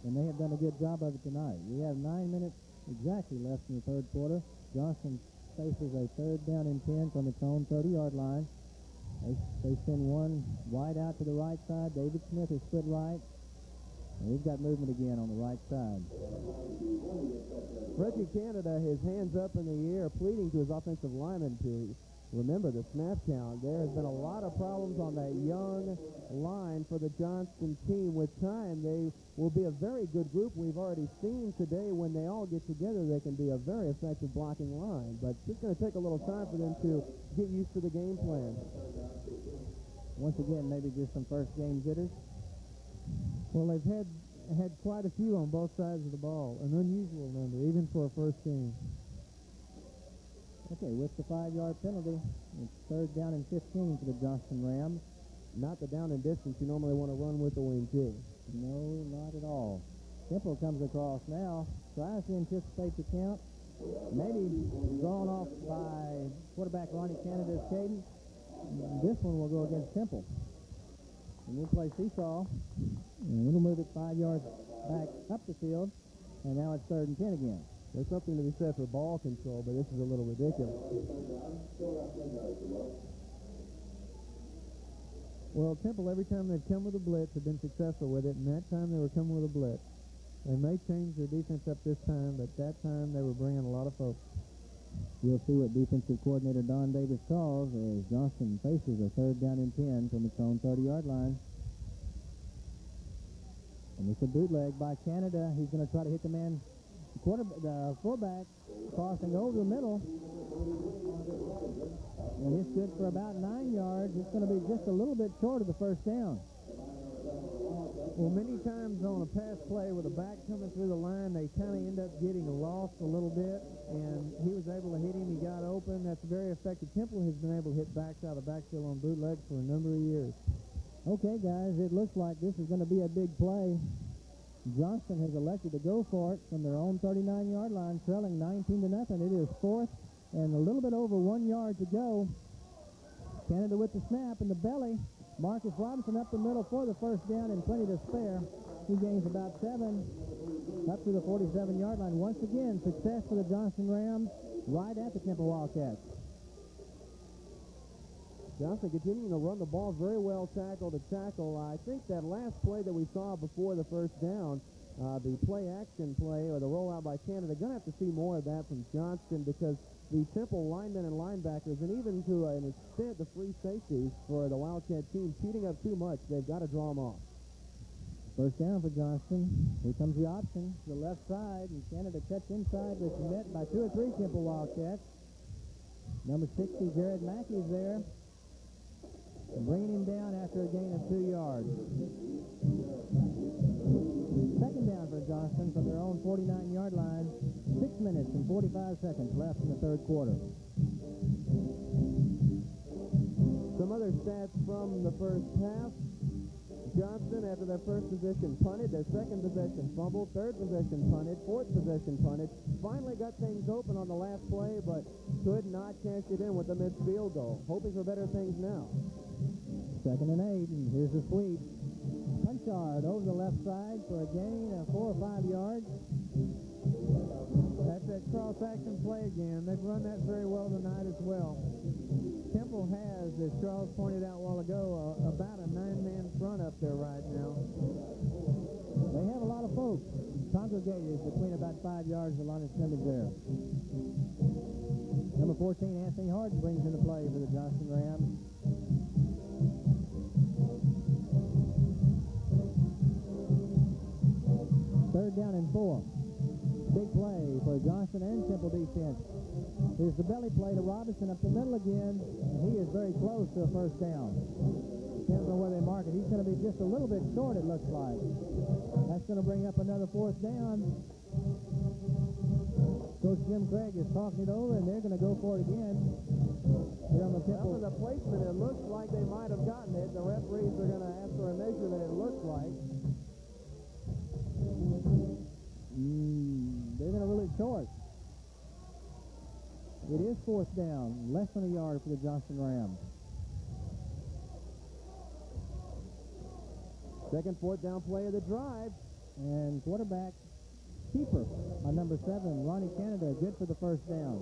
S2: And they have done a good job of it tonight. We have 9 minutes exactly left in the third quarter. Johnston faces a third down and 10 from its own 30-yard line. They send one wide out to the right side. David Smith is split right. And we've got movement again on the right side.
S1: Reggie Canada, his hands up in the air, pleading to his offensive lineman to remember the snap count. There has been a lot of problems on that young line for the Johnston team. With time, they will be a very good group. We've already seen today when they all get together, they can be a very effective blocking line. But it's just going to take a little time for them to get used to the game plan.
S2: Once again, maybe just some first game jitters.
S5: Well, they've had quite a few on both sides of the ball, an unusual number, even for a first game.
S2: Okay, with the 5-yard penalty, it's third down and 15 for the Johnston Rams.
S1: Not the down and distance you normally want to run with the wing T.
S2: No, not at all. Temple comes across now, tries to anticipate the count. Maybe drawn off by quarterback Ronnie Canada's cadence. This one will go against Temple. And we'll play seesaw, and it'll move it 5 yards back up the field, and now it's third and 10 again.
S1: There's something to be said for ball control, but this is a little ridiculous.
S5: Well, Temple, every time they've come with a blitz, have been successful with it, and that time they were coming with a blitz. They may change their defense up this time, but that time they were bringing a lot of folks.
S2: We'll see what defensive coordinator Don Davis calls as Johnston faces a third down and 10 from its own 30-yard line. And it's a bootleg by Canada. He's going to try to hit the man, the fullback, crossing over the middle. And it's good for about 9 yards. It's going to be just a little bit short of the first down.
S5: Well, many times on a pass play with a back coming through the line, they kind of end up getting lost a little bit, and he was able to hit him. He got open. That's very effective. Temple has been able to hit backs out of the backfield on bootlegs for a number of years.
S2: Okay, guys, it looks like this is going to be a big play. Johnston has elected to go for it from their own 39-yard line, trailing 19-0. It is fourth and a little bit over 1 yard to go. Canada with the snap in the belly. Marcus Robinson up the middle for the first down and plenty to spare. He gains about 7 up to the 47-yard line. Once again, success for the Johnston Rams right at the Temple Wildcats.
S1: Johnston continuing to run the ball very well tackle to tackle. I think that last play that we saw before the first down, the play-action play or the rollout by Canada, going to have to see more of that from Johnston because the Temple linemen and linebackers, and even to an extent the free safeties for the Wildcat team, cheating up too much. They've got to draw them off.
S2: First down for Johnston. Here comes the option to the left side, and Canada cuts inside, but it's met by 2 or 3 Temple Wildcats. Number 60, Jared Mackey, is there, and bringing him down after a gain of 2 yards. Second down for Johnston from their own 49-yard line. 6 minutes and 45 seconds left in the third quarter.
S1: Some other stats from the first half. Johnston, after their first possession, punted. Their second possession, fumbled. Third possession, punted. Fourth possession, punted. Finally got things open on the last play, but could not cash it in with the missed field goal. Hoping for better things now.
S2: Second and 8, and here's the sweep. Punchard over the left side for a gain of 4 or 5 yards.
S5: That's that cross-action play again. They've run that very well tonight as well. Temple has, as Charles pointed out a while ago, about a 9-man front up there right now.
S2: They have a lot of folks congregated between about 5 yards of the line of scrimmage there. Number 14, Anthony Harden, brings into play for the Johnston Rams. Third down and 4. Big play for Johnston and Temple defense. Here's the belly play to Robinson up the middle again, and he is very close to a first down. Depends on where they mark it. He's going to be just a little bit short, it looks like. That's going to bring up another fourth down. Coach Jim Craig is talking it over, and they're going to go for it again. Here on the Temple.
S5: Well, for the placement, it looks like they might have gotten it. The referees are going to ask for a measure that it looks like.
S2: They're going to rule it short. It is fourth down, less than a yard for the Johnston Rams.
S1: Second fourth down play of the drive.
S2: And quarterback keeper on number 7, Ronnie Canada, good for the first down.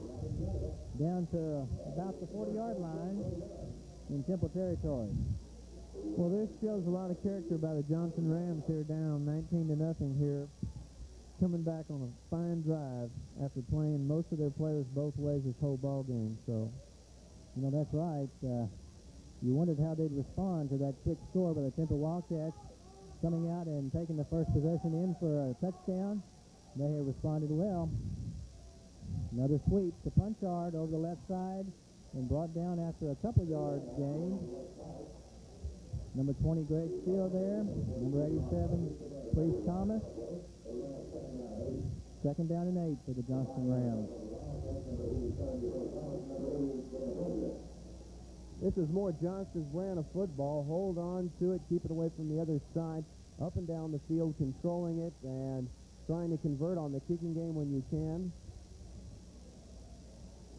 S2: Down to about the 40-yard line in Temple territory.
S5: Well, this shows a lot of character by the Johnston Rams here, down 19-0 here. Coming back on a fine drive after playing most of their players both ways this whole ball game. So,
S2: you know, that's right. You wondered how they'd respond to that quick score by the Temple Wildcats, coming out and taking the first possession in for a touchdown. They have responded well. Another sweep to Punchard over the left side and brought down after a couple yards gained. Number 20, Greg Steele there. Number 87, Priest Thomas. Second down and 8 for the Johnston Rams.
S1: This is more Johnston's brand of football. Hold on to it, keep it away from the other side, up and down the field, controlling it, and trying to convert on the kicking game when you can.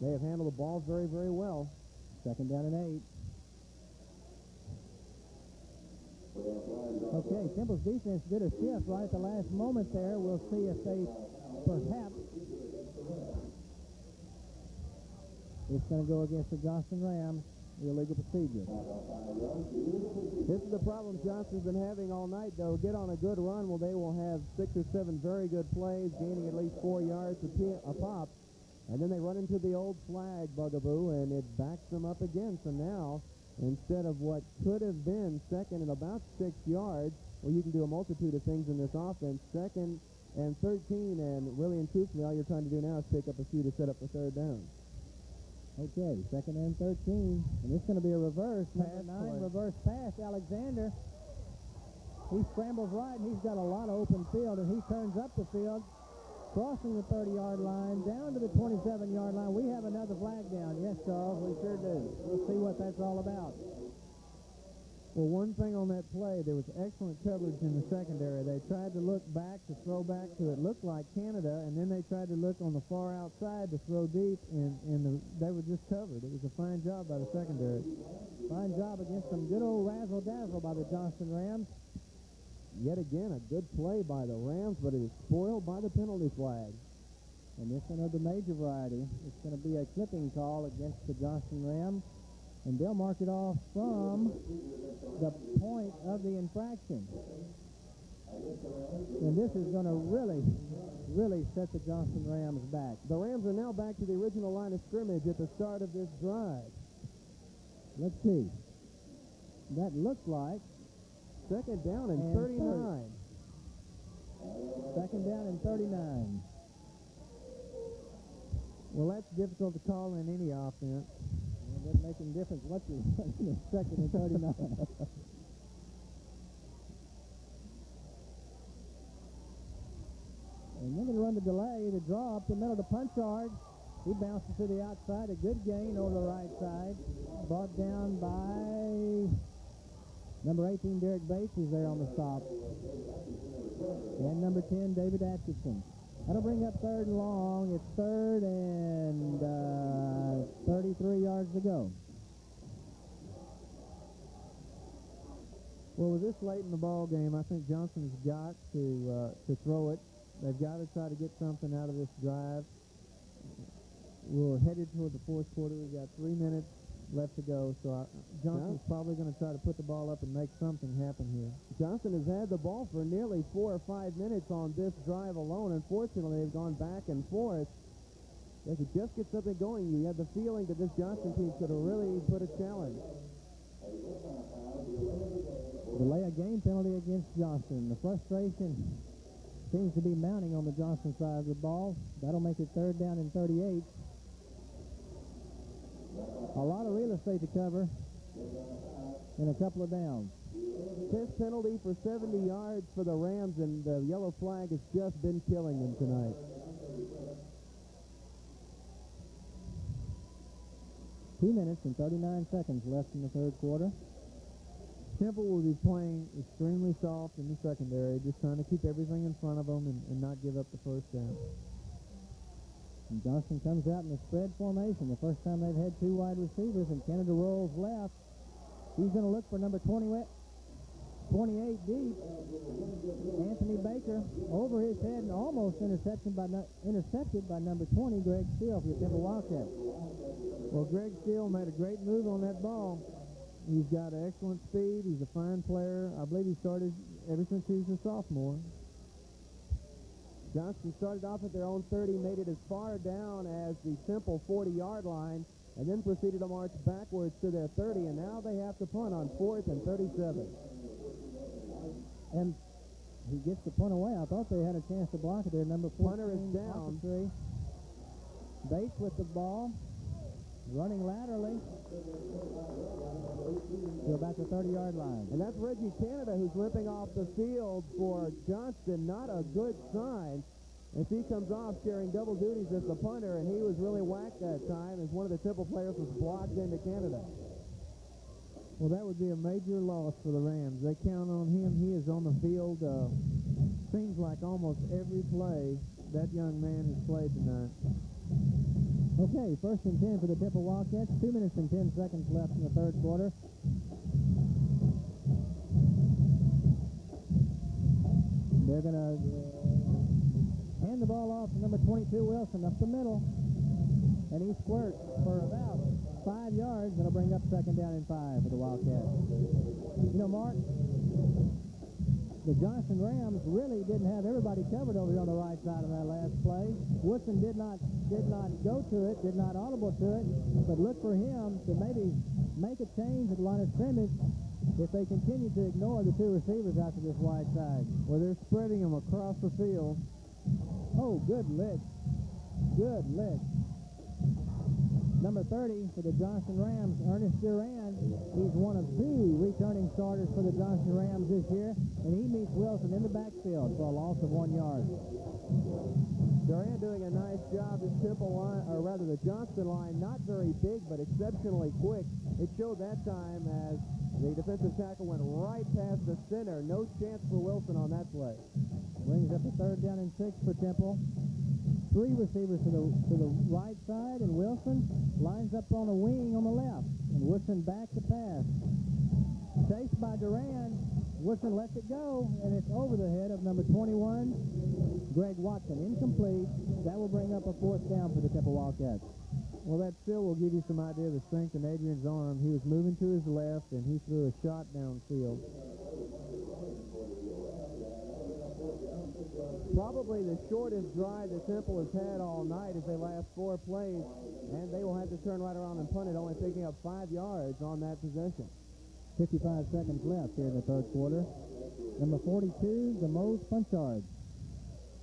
S1: They have handled the ball very, very well.
S2: Second down and 8. Okay, Temple's defense did a shift right at the last moment there. We'll see if they perhaps it's going to go against the Johnston Rams. Illegal procedure.
S1: This is the problem Johnston's been having all night, though. Get on a good run, well, they will have 6 or 7 very good plays, gaining at least 4 yards a pop, and then they run into the old flag bugaboo, and it backs them up again. So now, instead of what could have been second and about 6 yards, well, you can do a multitude of things in this offense. Second and 13, and really and truthfully, all you're trying to do now is pick up a few to set up the third down.
S2: Okay, second and 13, and it's going to be a reverse. Number 9, reverse pass, Alexander. He scrambles right, and he's got a lot of open field, and he turns up the field, crossing the 30-yard line, down to the 27-yard line. We have another flag down. Yes, Charles, we sure do. We'll see what that's all about.
S5: Well, one thing on that play, there was excellent coverage in the secondary. They tried to look back to throw back to it looked like Canada, and then they tried to look on the far outside to throw deep, and they were just covered. It was a fine job by the secondary.
S2: Fine job against some good old razzle-dazzle by the Johnston Rams.
S1: Yet again, a good play by the Rams, but it is spoiled by the penalty flag.
S2: And this one of the major variety. It's going to be a clipping call against the Johnston Rams. And they'll mark it off from the point of the infraction. And this is going to really set the Johnston Rams back.
S1: The Rams are now back to the original line of scrimmage at the start of this drive.
S2: Let's see. That looks like
S1: second down and 39.
S2: Second down and 39.
S5: Well, that's difficult to call in any offense.
S2: It doesn't make any difference what you're running in second and 39. And they're going to run the delay, the draw up the middle to Punchard. He bounces to the outside, a good gain over the right side. Brought down by number 18, Derek Bates, is there on the stop. And number 10, David Atkinson. That'll bring up third and long. It's third and 33 yards to go.
S5: Well, with this late in the ball game, I think Johnston's got to throw it. They've got to try to get something out of this drive. we're headed toward the fourth quarter. We've got 3 minutes left to go, so Johnston's probably going to try to put the ball up and make something happen here.
S1: Johnston has had the ball for nearly 4 or 5 minutes on this drive alone. Unfortunately, they've gone back and forth. They could just get something going. You had the feeling that this Johnston team could have really put a challenge.
S2: Delay a game penalty against Johnston. The frustration seems to be mounting on the Johnston side of the ball. That'll make it 3rd down and 38. A lot of real estate to cover in a couple of downs.
S1: 10th penalty for 70 yards for the Rams, and the yellow flag has just been killing them tonight.
S2: Two minutes and 39 seconds left in the third quarter.
S5: Temple will be playing extremely soft in the secondary, just trying to keep everything in front of them and not give up the first down.
S2: And Johnston comes out in a spread formation. The first time they've had 2 wide receivers, and Canada rolls left. He's going to look for number 28 deep. Anthony Baker over his head and almost intercepted by number 20, Greg Steele, for the Temple Wildcats.
S5: Well, Greg Steele made a great move on that ball. He's got excellent speed. He's a fine player. I believe he started ever since he was a sophomore.
S1: Johnston started off at their own 30, made it as far down as the Temple 40-yard line, and then proceeded to march backwards to their 30, and now they have to punt on 4th and 37.
S2: And he gets the punt away. I thought they had a chance to block it there. Number 14,
S1: punter is down.
S2: Bates with the ball, running laterally to about the 30-yard line.
S1: And that's Reggie Canada, who's limping off the field for Johnston. Not a good sign as he comes off sharing double duties as the punter, and he was really whacked that time as one of the Temple players was blocked into Canada.
S5: Well, that would be a major loss for the Rams. They count on him. He is on the field. Seems like almost every play that young man has played tonight.
S2: Okay, 1st and 10 for the Temple Wildcats. 2 minutes and 10 seconds left in the third quarter. They're going to hand the ball off to number 22, Wilson, up the middle. And he squirts for about 5 yards. That'll bring up 2nd down and 5 for the Wildcats. You know, Mark, the Johnston Rams really didn't have everybody covered over here on the right side of that last play. Woodson did not go to it, did not audible to it, but look for him to maybe make a change at the line of scrimmage if they continue to ignore the 2 receivers out to this wide side.
S5: Well, they're spreading them across the field.
S2: Oh, good lick. Good lick. Number 30 for the Johnston Rams, Ernest Duran. He's one of 2 returning starters for the Johnston Rams this year, and he meets Wilson in the backfield for a loss of 1 yard.
S1: Duran doing a nice job. This Temple line, or rather the Johnston line, not very big, but exceptionally quick. It showed that time as the defensive tackle went right past the center. No chance for Wilson on that play.
S2: Brings up a 3rd down and 6 for Temple. 3 receivers to the right side, and Wilson lines up on a wing on the left. And Woodson back to pass. Chased by Duran. Woodson lets it go, and it's over the head of number 21, Greg Watson. Incomplete. That will bring up a 4th down for the Temple Wildcats.
S5: Well, that still will give you some idea of the strength in Adrian's arm. He was moving to his left, and he threw a shot downfield.
S1: Probably the shortest drive that Temple has had all night as they last 4 plays, and they will have to turn right around and punt it, only picking up 5 yards on that possession.
S2: 55 seconds left here in the third quarter. Number 42, the Mose Punchard.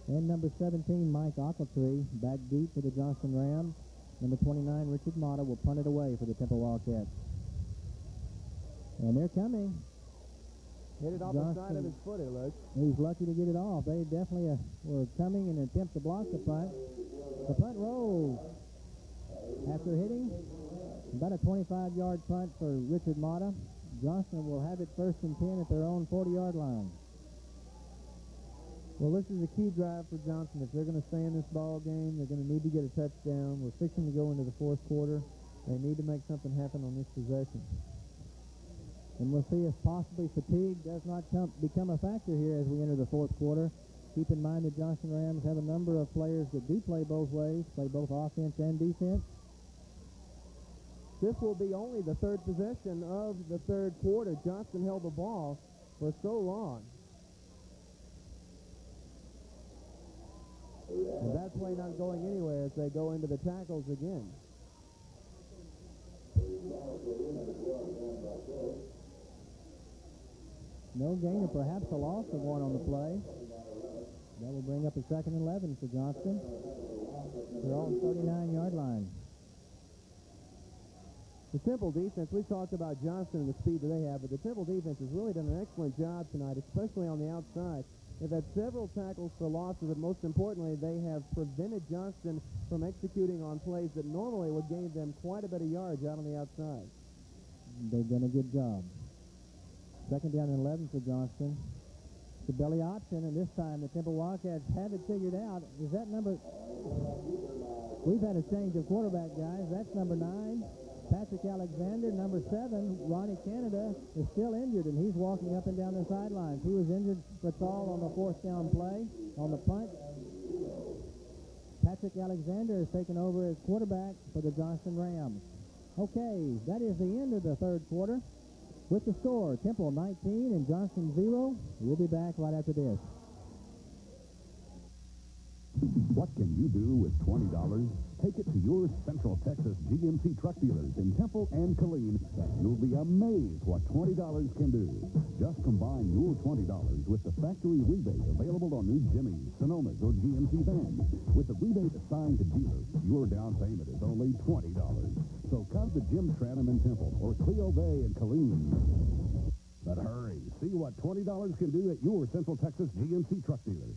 S2: And number 17, Mike Ochiltree, back deep for the Johnston Rams. Number 29, Richard Mata, will punt it away for the Temple Wildcats. And they're coming.
S1: Hit it off the side of his foot, it looks.
S2: He's lucky to get it off. They definitely were coming and attempt to block the punt. The punt rolls. After hitting, about a 25-yard punt for Richard Mata. Johnston will have it 1st and 10 at their own 40-yard line.
S5: Well, this is a key drive for Johnston. If they're going to stay in this ball game, they're going to need to get a touchdown. We're fixing to go into the 4th quarter. They need to make something happen on this possession.
S2: And we'll see if possibly fatigue does not become a factor here as we enter the 4th quarter. Keep in mind the Johnston Rams have a number of players that do play both ways, play both offense and defense.
S1: This will be only the third possession of the third quarter. Johnston held the ball for so long. And that play not going anywhere as they go into the tackles again.
S2: No gain, or perhaps a loss of one on the play. That will bring up a 2nd and 11 for Johnston. They're on the 39-yard line.
S1: The Temple defense, we talked about Johnston and the speed that they have, but the Temple defense has really done an excellent job tonight, especially on the outside. They've had several tackles for losses, but most importantly, they have prevented Johnston from executing on plays that normally would gain them quite a bit of yards out on the outside.
S2: They've done a good job. 2nd down and 11 for Johnston. The belly option, and this time the Temple Wildcats have it figured out. Is that number... We've had a change of quarterback, guys. That's number 9. Patrick Alexander, number 7, Ronnie Canada, is still injured, and he's walking up and down the sidelines. He was injured for all on the 4th down play, on the punt. Patrick Alexander has taken over as quarterback for the Johnston Rams. Okay, that is the end of the third quarter. With the score, Temple 19 and Johnston 0. We'll be back right after this.
S3: What can you do with $20? Take it to your Central Texas GMC truck dealers in Temple and Killeen, and you'll be amazed what $20 can do. Just combine your $20 with the factory rebate available on new Jimmys, Sonomas, or GMC vans. With the rebate assigned to dealers, your down payment is only $20. So come to Jim Tranum in Temple or Cleo Bay in Killeen. But hurry, see what $20 can do at your Central Texas GMC truck dealers.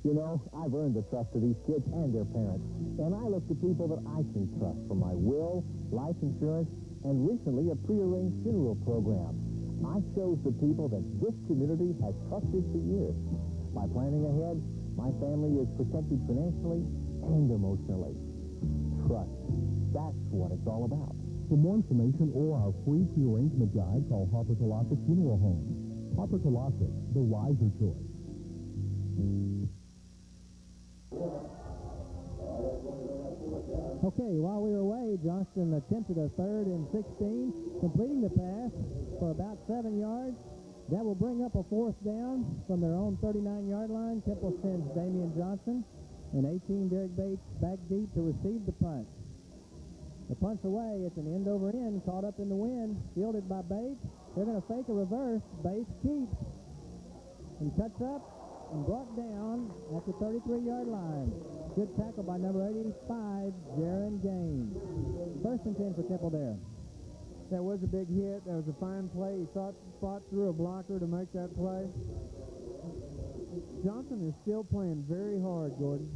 S7: You know, I've earned the trust of these kids and their parents, and I look to people that I can trust for my will, life insurance, and recently a pre-arranged funeral program. I chose the people that this community has trusted for years. By planning ahead, my family is protected financially and emotionally. Trust. That's what it's all about.
S3: For more information or our free pre-arrangement guide, call Harper Colossus Funeral Home. Harper Colossus, the wiser choice.
S2: Okay, while we were away, Johnston attempted a 3rd and 16, completing the pass for about 7 yards. That will bring up a 4th down from their own 39-yard line. Temple sends Damian Johnston and 18 Derek Bates back deep to receive the punt. The punt's away. It's an end-over-end, caught up in the wind, fielded by Bates. They're going to fake a reverse. Bates keeps and cuts up and brought down at the 33-yard line. Good tackle by number 85, Jaron Gaines. 1st and 10 for Temple there.
S5: That was a big hit. That was a fine play. He fought through a blocker to make that play. Johnston is still playing very hard, Gordon.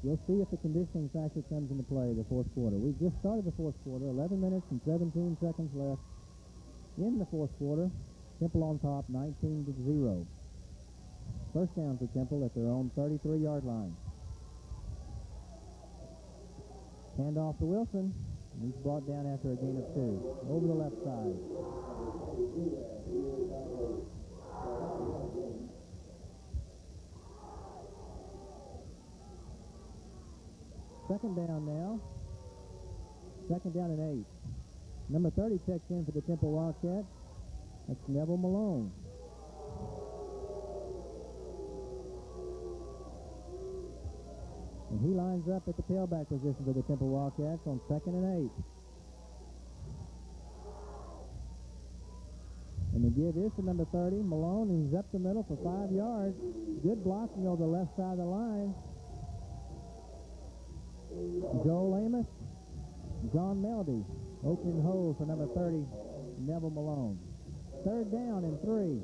S2: We'll see if the conditioning factor comes into play the fourth quarter. We've just started the fourth quarter, 11 minutes and 17 seconds left in the fourth quarter. Temple on top, 19-0. 1st down for Temple at their own 33-yard line. Hand off to Wilson. He's brought down after a gain of 2. Over the left side. Second down now. 2nd down and 8. Number 30 checks in for the Temple Wildcats. That's Neville Malone. And he lines up at the tailback position for the Temple Wildcats on 2nd and 8. And the give is to number 30, Malone, and he's up the middle for 5 yards. Good blocking over the left side of the line. Joel Amos, John Meldy, opening hole for number 30, Neville Malone. 3rd down and 3.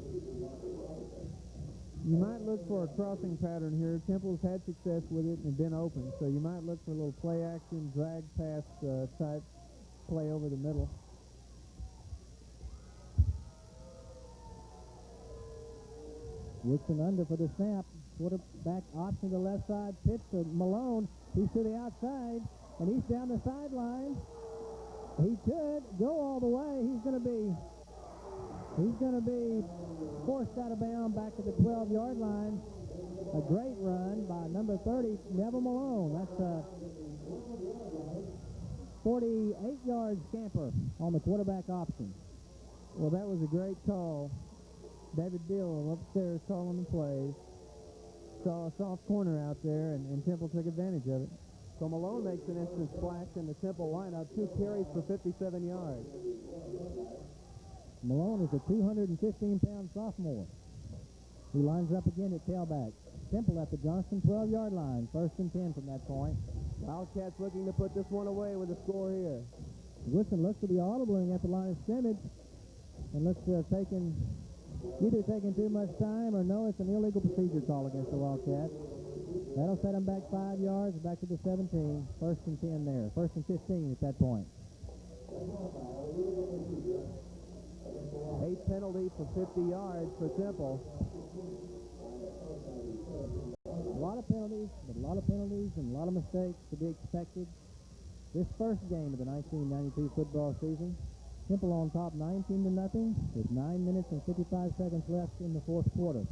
S5: You might look for a crossing pattern here. Temple's had success with it and been open, so you might look for a little play action, drag pass type play over the middle.
S2: Woodson under for the snap. Quarterback option to the left side. Pitch to Malone. He's to the outside, and he's down the sideline. He could go all the way. He's going to be forced out of bounds back to the 12-yard line. A great run by number 30, Neville Malone. That's a 48-yard scamper on the quarterback option.
S5: Well, that was a great call. David Dillon upstairs calling the plays. Saw a soft corner out there, and Temple took advantage of it.
S1: So Malone makes an instant splash in the Temple lineup, 2 carries for 57 yards.
S2: Malone is a 215-pound sophomore. He lines up again at tailback. Temple at the Johnston 12-yard line, 1st and 10 from that point.
S1: Wildcats looking to put this one away with a score here.
S2: Woodson looks to be audibling at the line of scrimmage and looks to have either taking too much time or no, it's an illegal procedure call against the Wildcats. That'll set them back 5 yards, back to the 17. 1st and 10 there. 1st and 15 at that point.
S1: 8 penalties for 50 yards for Temple.
S2: A lot of penalties and a lot of mistakes to be expected. This first game of the 1992 football season, Temple on top 19-0 with 9 minutes and 55 seconds left in the fourth quarter.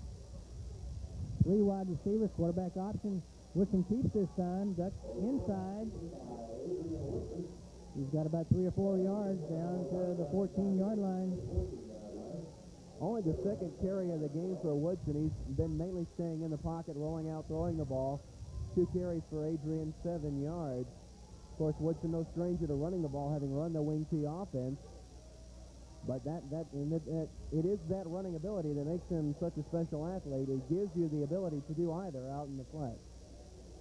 S2: 3 wide receivers, quarterback option. Woodson keeps this time, ducks inside. He's got about 3 or 4 yards down to the 14-yard line.
S1: Only the second carry of the game for Woodson. He's been mainly staying in the pocket, rolling out, throwing the ball. 2 carries for Adrian, 7 yards. Of course, Woodson no stranger to running the ball, having run the wing T offense. But it is that running ability that makes him such a special athlete. It gives you the ability to do either out in the flat.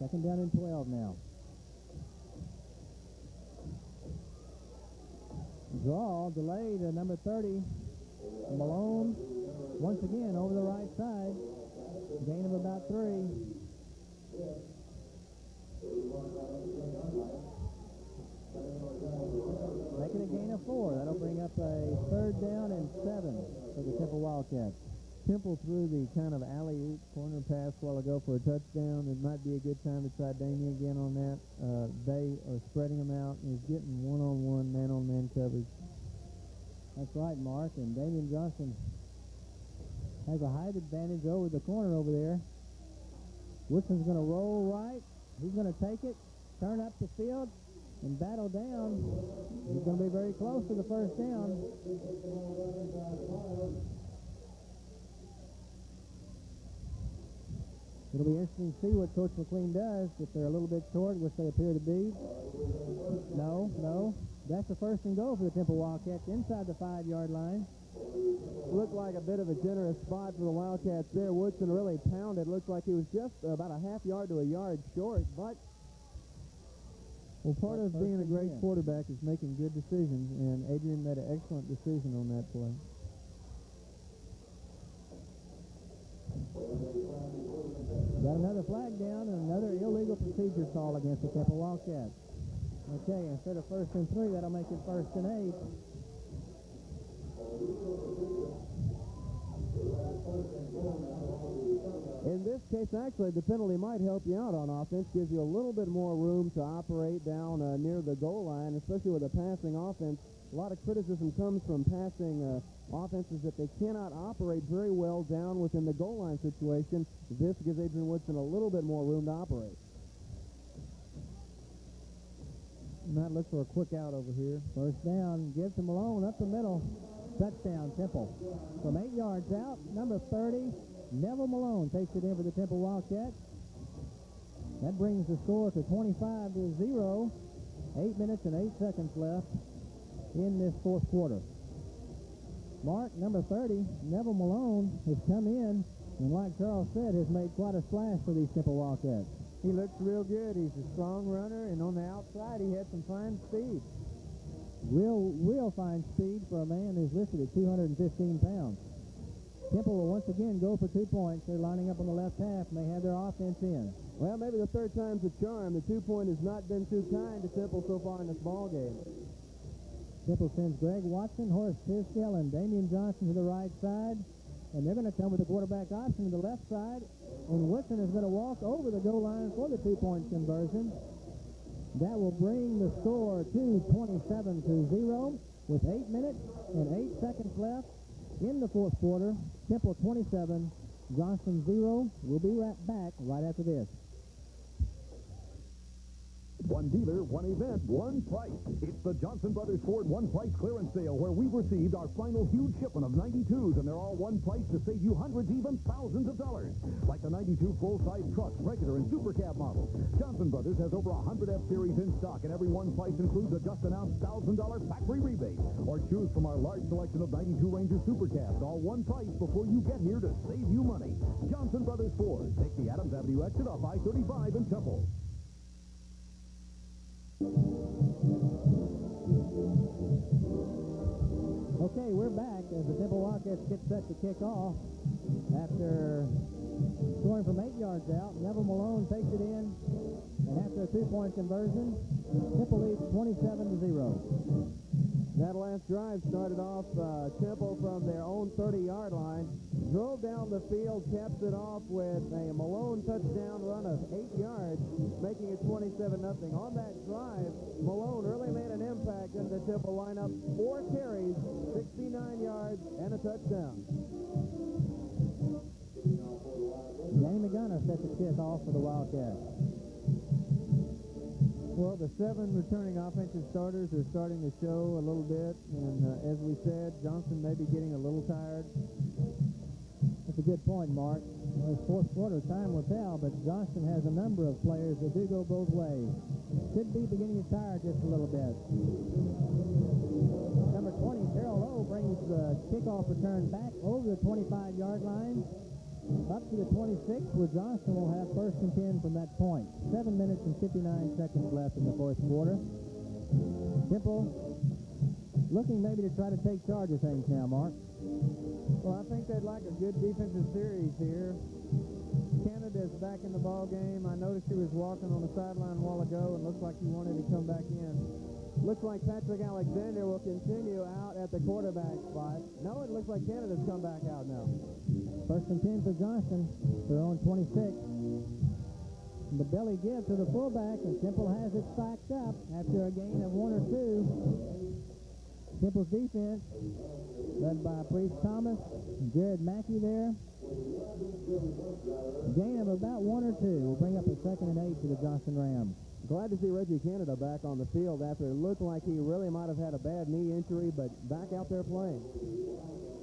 S2: 2nd down and 12 now. Draw delayed to number 30. Malone once again over the right side. Gain of about 3. Making a gain of 4. That'll bring up a 3rd down and 7 for the Temple Wildcats.
S5: Temple threw the kind of alley-oop corner pass a while ago for a touchdown. It might be a good time to try Damien again on that. They are spreading him out, and he's getting one-on-one, man-on-man coverage.
S2: That's right, Mark, and Damian Johnston has a height advantage over the corner over there. Woodson's going to roll right. He's going to take it, turn up the field, and battle down. He's going to be very close to the 1st down. It'll be interesting to see what Coach McLean does if they're a little bit short, which they appear to be. No. That's the 1st and goal for the Temple Wildcats inside the 5-yard line.
S1: Looked like a bit of a generous spot for the Wildcats there. Woodson really pounded. Looked like he was just about a half yard to a yard short, but...
S5: Well, part of being a great quarterback is making good decisions, and Adrian made an excellent decision on that play.
S2: Got another flag down and another illegal procedure call against the Temple Wildcats. Okay, instead of 1st and 3, that'll make it 1st and 8.
S1: In this case, actually, the penalty might help you out on offense. Gives you a little bit more room to operate down near the goal line, especially with a passing offense. A lot of criticism comes from passing offenses that they cannot operate very well down within the goal line situation. This gives Adrian Woodson a little bit more room to operate.
S5: Matt looks for a quick out over here.
S2: 1st down, gives to Malone up the middle. Touchdown, Temple. From 8 yards out, number 30, Neville Malone takes it in for the Temple Wildcats. That brings the score to 25-0. 8 minutes and 8 seconds left in this fourth quarter. Mark, number 30, Neville Malone, has come in, and like Charles said, has made quite a splash for these Temple Wildcats.
S5: He looks real good. He's a strong runner, and on the outside, he had some fine speed.
S2: Real fine speed for a man who's listed at 215 pounds. Temple will once again go for 2 points. They're lining up on the left half, and they have their offense in.
S1: Well, maybe the 3rd time's a charm. The 2-point has not been too kind to Temple so far in this ball game.
S2: Temple sends Greg Watson, Horace Tisdale, and Damian Johnston to the right side. And they're going to come with the quarterback option to the left side. And Woodson is going to walk over the goal line for the 2-point conversion. That will bring the score to 27-0 with 8 minutes and 8 seconds left in the fourth quarter. Temple 27, Johnston 0. We'll be right back right after this.
S3: One dealer, one event, one price. It's the Johnson Brothers Ford one-price clearance sale where we've received our final huge shipment of 92s, and they're all one price to save you hundreds, even thousands of dollars. Like the 92 full-size trucks, regular and super cab models. Johnson Brothers has over 100 F-Series in stock, and every one price includes a just-announced $1,000 factory rebate. Or choose from our large selection of 92 Ranger super cabs, all one price before you get here to save you money. Johnson Brothers Ford. Take the Adams Avenue exit off I-35 in Temple.
S2: Okay, we're back as the Temple Wildcats get set to kick off. After scoring from 8 yards out, Neville Malone takes it in, and after a two-point conversion, Temple leads 27-0.
S1: That last drive started off Temple from their own 30-yard line, drove down the field, caps it off with a Malone touchdown run of 8 yards, making it 27-0. On that drive, Malone really made an impact in the Temple lineup. 4 carries, 69 yards, and a touchdown.
S2: Danny McGonough set the kick off for the Wildcats.
S5: Well, the 7 returning offensive starters are starting to show a little bit, and as we said, Johnston may be getting a little tired.
S2: That's a good point, Mark. This fourth quarter, time will tell, but Johnston has a number of players that do go both ways. Should be beginning to tire just a little bit. Number 20, Terrell Lowe, brings the kickoff return back over the 25-yard line, up to the 26, where Johnston will have first and 10 from that point. 7 minutes and 59 seconds left in the fourth quarter. Temple looking maybe to try to take charge of things now, Mark.
S5: Well, I think they'd like a good defensive series here. Canada's back in the ball game. I noticed he was walking on the sideline a while ago and looked like he wanted to come back in.
S1: Looks like Patrick Alexander will continue out at the quarterback spot. No, it looks like Canada's come back out now.
S2: First and 10 for Johnston, their own 26. The belly give to the fullback, and Temple has it stacked up after a gain of 1 or 2. Temple's defense, led by Priest Thomas, Jared Mackey there. Gain of about 1 or 2 will bring up a 2nd and 8 to the Johnston Rams.
S1: Glad to see Reggie Canada back on the field after it looked like he really might have had a bad knee injury, but back out there playing.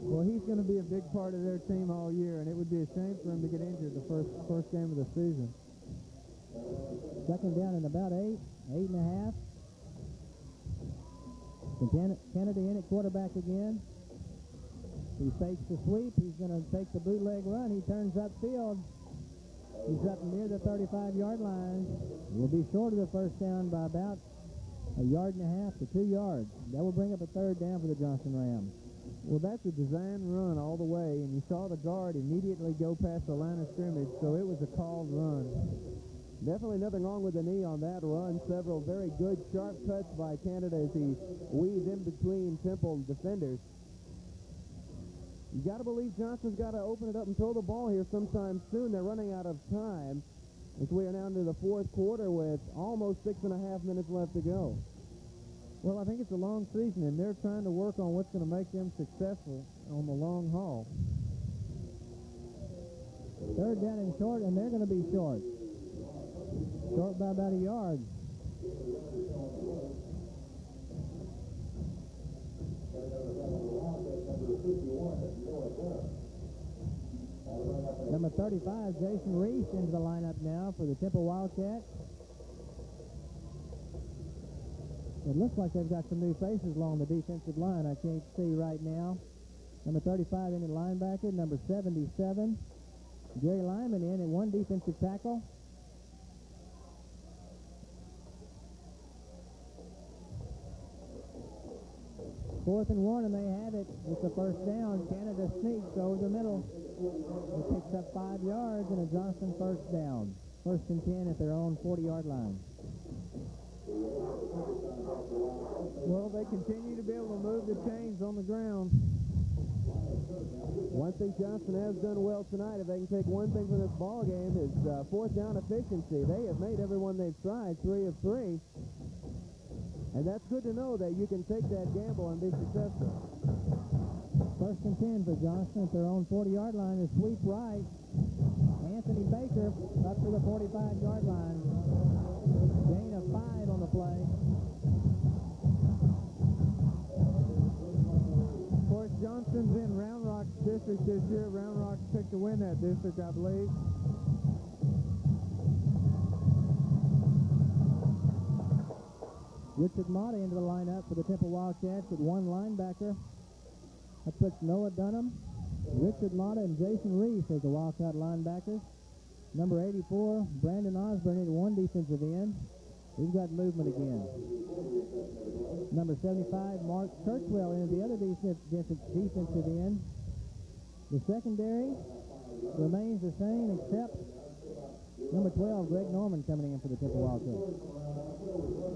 S5: Well, he's going to be a big part of their team all year, and it would be a shame for him to get injured the first game of the season.
S2: Second down and about 8 and a half. Kennedy in at quarterback again. He fakes the sweep. He's going to take the bootleg run. He turns upfield. He's up near the 35-yard line. Will be short of the first down by about 1.5 yards to 2 yards. That will bring up a third down for the Johnston Rams.
S5: Well, that's a design run all the way, and you saw the guard immediately go past the line of scrimmage, so it was a called run.
S1: Definitely nothing wrong with the knee on that run. Several very good sharp cuts by Canada as he weaved in between Temple defenders. You got to believe Johnston's got to open it up and throw the ball here sometime soon. They're running out of time as we are now into the fourth quarter with almost 6.5 minutes left to go.
S5: Well, I think it's a long season, and they're trying to work on what's going to make them successful on the long haul.
S2: Third down and short, and they're going to be short. Short by about 1 yard. Number 35, Jason Reese, into the lineup now for the Temple Wildcats. It looks like they've got some new faces along the defensive line. I can't see right now. Number 35 in at linebacker. Number 77, Jerry Lyman in at one defensive tackle. Fourth and 1, and they have it. It's a first down. Canada sneaks over the middle. It picks up 5 yards and a Johnston first down. First and 10 at their own 40-yard line.
S5: Well, they continue to be able to move the chains on the ground. One thing Johnston has done well tonight, if they can take one thing from this ball game, is fourth down efficiency. They have made everyone they've tried 3 of 3. And that's good to know that you can take that gamble and be successful.
S2: First and 10 for Johnston at their own 40-yard line. Is sweep right. Anthony Baker up to the 45-yard line. Gain of 5 on the play.
S5: Of course, Johnston's in Round Rock's district this year. Round Rock's picked to win that district, I believe.
S2: Richard Motta into the lineup for the Temple Wildcats at one linebacker. That puts Noah Dunham, Richard Motta, and Jason Reese as the Wildcat linebackers. Number 84, Brandon Osborne at one defensive end. He's got movement again. Number 75, Mark Churchwell into the other defensive end. The secondary remains the same except number 12, Greg Norman, coming in for the Temple Wildcats.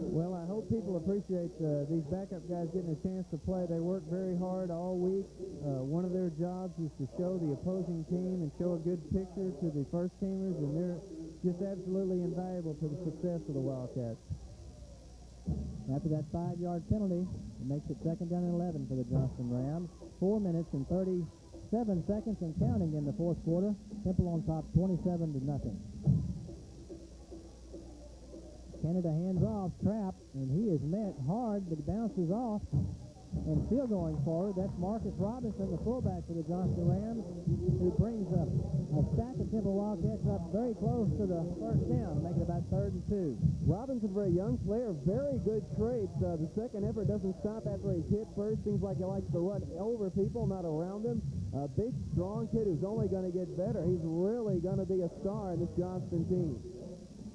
S5: Well, I hope people appreciate these backup guys getting a chance to play. They work very hard all week. One of their jobs is to show the opposing team and show a good picture to the first teamers, and they're just absolutely invaluable to the success of the Wildcats.
S2: After that 5-yard penalty, it makes it second down and 11 for the Johnston Rams. 4 minutes and 37 seconds and counting in the fourth quarter. Temple on top 27-0. Canada hands off, trap, and he is met hard, but bounces off. And still going forward, that's Marcus Robinson, the fullback for the Johnston Rams, who brings a stack of Temple Wildcats up very close to the first down, making about 3rd and 2.
S5: Robinson, for a young player, very good traits. The second effort doesn't stop after he's hit first. Seems like he likes to run over people, not around them. A big, strong kid who's only going to get better. He's really going to be a star in this Johnston team.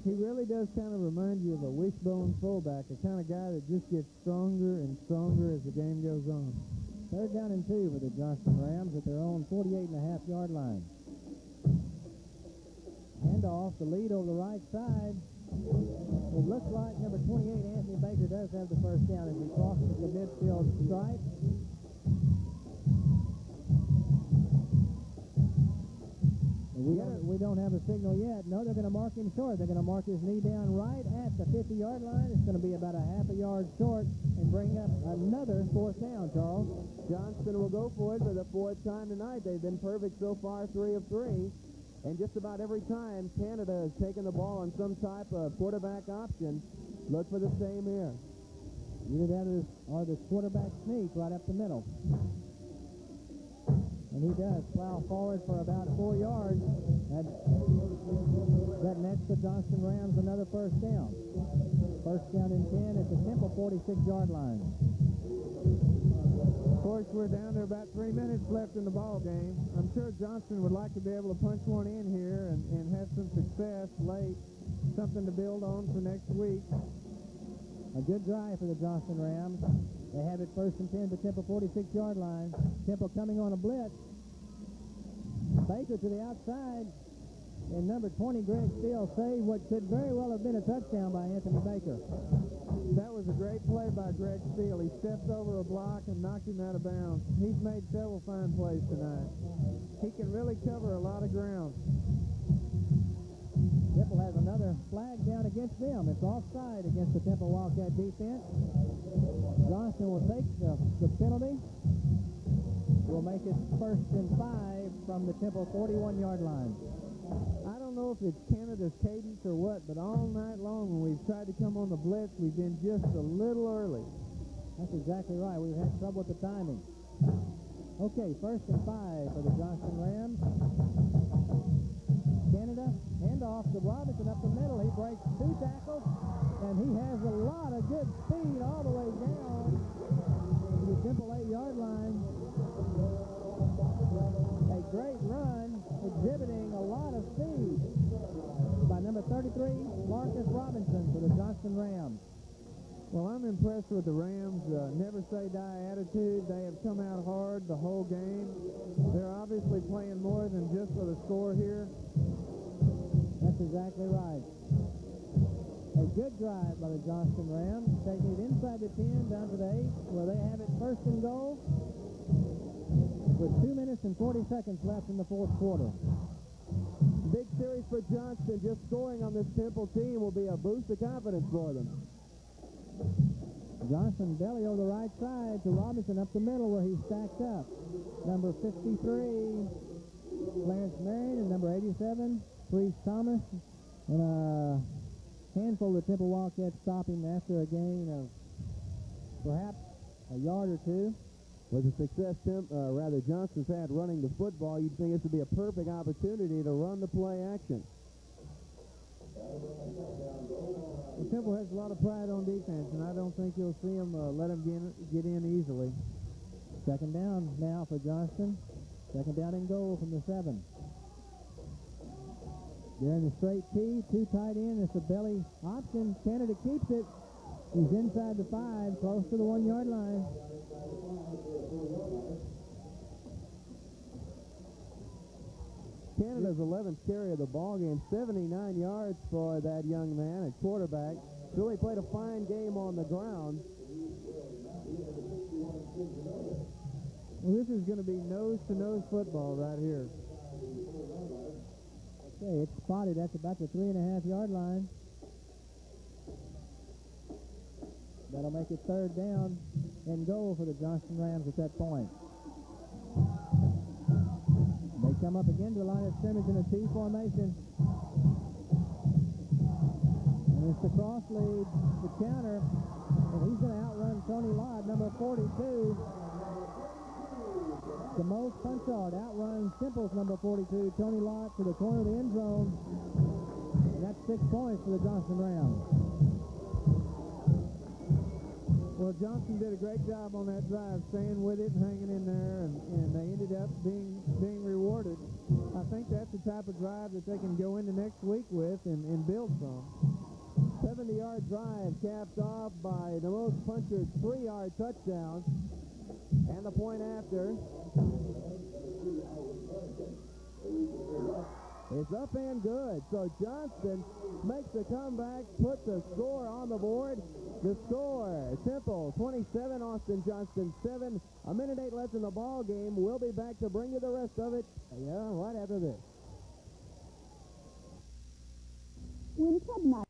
S5: He really does kind of remind you of a wishbone fullback, a kind of guy that just gets stronger and stronger as the game goes on.
S2: 3rd down and 2 for the Johnston Rams at their own 48.5-yard line. Handoff, the lead over the right side. It looks like number 28, Anthony Baker, does have the first down as he crosses the midfield stripe. We don't have a signal yet. No, they're going to mark him short. They're going to mark his knee down right at the 50-yard line. It's going to be about a half a yard short and bring up another 4th down, Charles.
S5: Johnston will go for it for the 4th time tonight. They've been perfect so far, 3 of 3. And just about every time Canada has taken the ball on some type of quarterback option, look for the same here.
S2: Either that or the quarterback sneak right up the middle. And he does plow forward for about 4 yards. That nets the Johnston Rams another 1st down. 1st down and 10 at the Temple 46-yard line.
S5: Of course, we're down to about 3 minutes left in the ball game. I'm sure Johnston would like to be able to punch one in here and have some success late, something to build on for next week.
S2: A good drive for the Johnston Rams. They have it 1st and 10 to Temple 46-yard line. Temple coming on a blitz. Baker to the outside. And number 20, Greg Steele, saved what could very well have been a touchdown by Anthony Baker.
S5: That was a great play by Greg Steele. He stepped over a block and knocked him out of bounds. He's made several fine plays tonight. He can really cover a lot of ground.
S2: Temple has another flag down against them. It's offside against the Temple Wildcat defense. Johnston will take the penalty. Will make it 1st and 5 from the Temple 41-yard line.
S5: I don't know if it's Canada's cadence or what, but all night long when we've tried to come on the blitz, we've been just a little early.
S2: That's exactly right. We've had trouble with the timing. Okay, 1st and 5 for the Johnston Rams. Canada, handoff to Robinson up the middle. He breaks 2 tackles, and he has a lot of good speed all the way down to the Temple 8-yard line. A great run, exhibiting a lot of speed by number 33, Marcus Robinson for the Johnston Rams.
S5: Well, I'm impressed with the Rams' never-say-die attitude. They have come out hard the whole game. They're obviously playing more than just for the score here.
S2: That's exactly right. A good drive by the Johnston Rams, taking it inside the 10, down to the 8, where they have it 1st and goal. 2 minutes and 40 seconds left in the fourth quarter.
S1: Big series for Johnston. Just scoring on this Temple team will be a boost of confidence for them.
S2: Johnston belly over the right side to Robinson up the middle where he's stacked up. Number 53, Clarence Marion, and number 87, Freeze Thomas. And a handful of the Temple Wildcats stop him after a gain of perhaps a yard or two.
S1: With the success Johnston's had running the football, you'd think this would be a perfect opportunity to run the play action.
S5: Well, Temple has a lot of pride on defense, and I don't think you'll see them let them get in easily.
S2: Second down now for Johnston. Second down and goal from the 7. They're in the straight T, too tight in. It's a belly option. Canada keeps it. He's inside the 5, close to the 1-yard line.
S1: Canada's 11th carry of the ball game, 79 yards for that young man at quarterback. Really played a fine game on the ground.
S5: Well, this is going to be nose-to-nose football right here.
S2: Okay, it's spotted at about the 3.5-yard line. That'll make it third down and goal for the Johnston Rams at that point. They come up again to the line of scrimmage in a T formation. And it's the cross lead, the counter, and he's going to outrun Tony Lott, number 42. Jamal Punchard outruns Temple's number 42, Tony Lott, to the corner of the end zone. And that's 6 points for the Johnston Rams.
S5: Well, Johnston did a great job on that drive, staying with it and hanging in there, and they ended up being rewarded. I think that's the type of drive that they can go into next week with and build from.
S1: 70-yard drive capped off by the most Punchard's 3-yard touchdown. And the point after is up and good. So Johnston makes a comeback, puts a score on the board. The score, Temple 27, Austin Johnston 7. A minute 8 left in the ball game. We'll be back to bring you the rest of it right after this.
S8: When Ted and I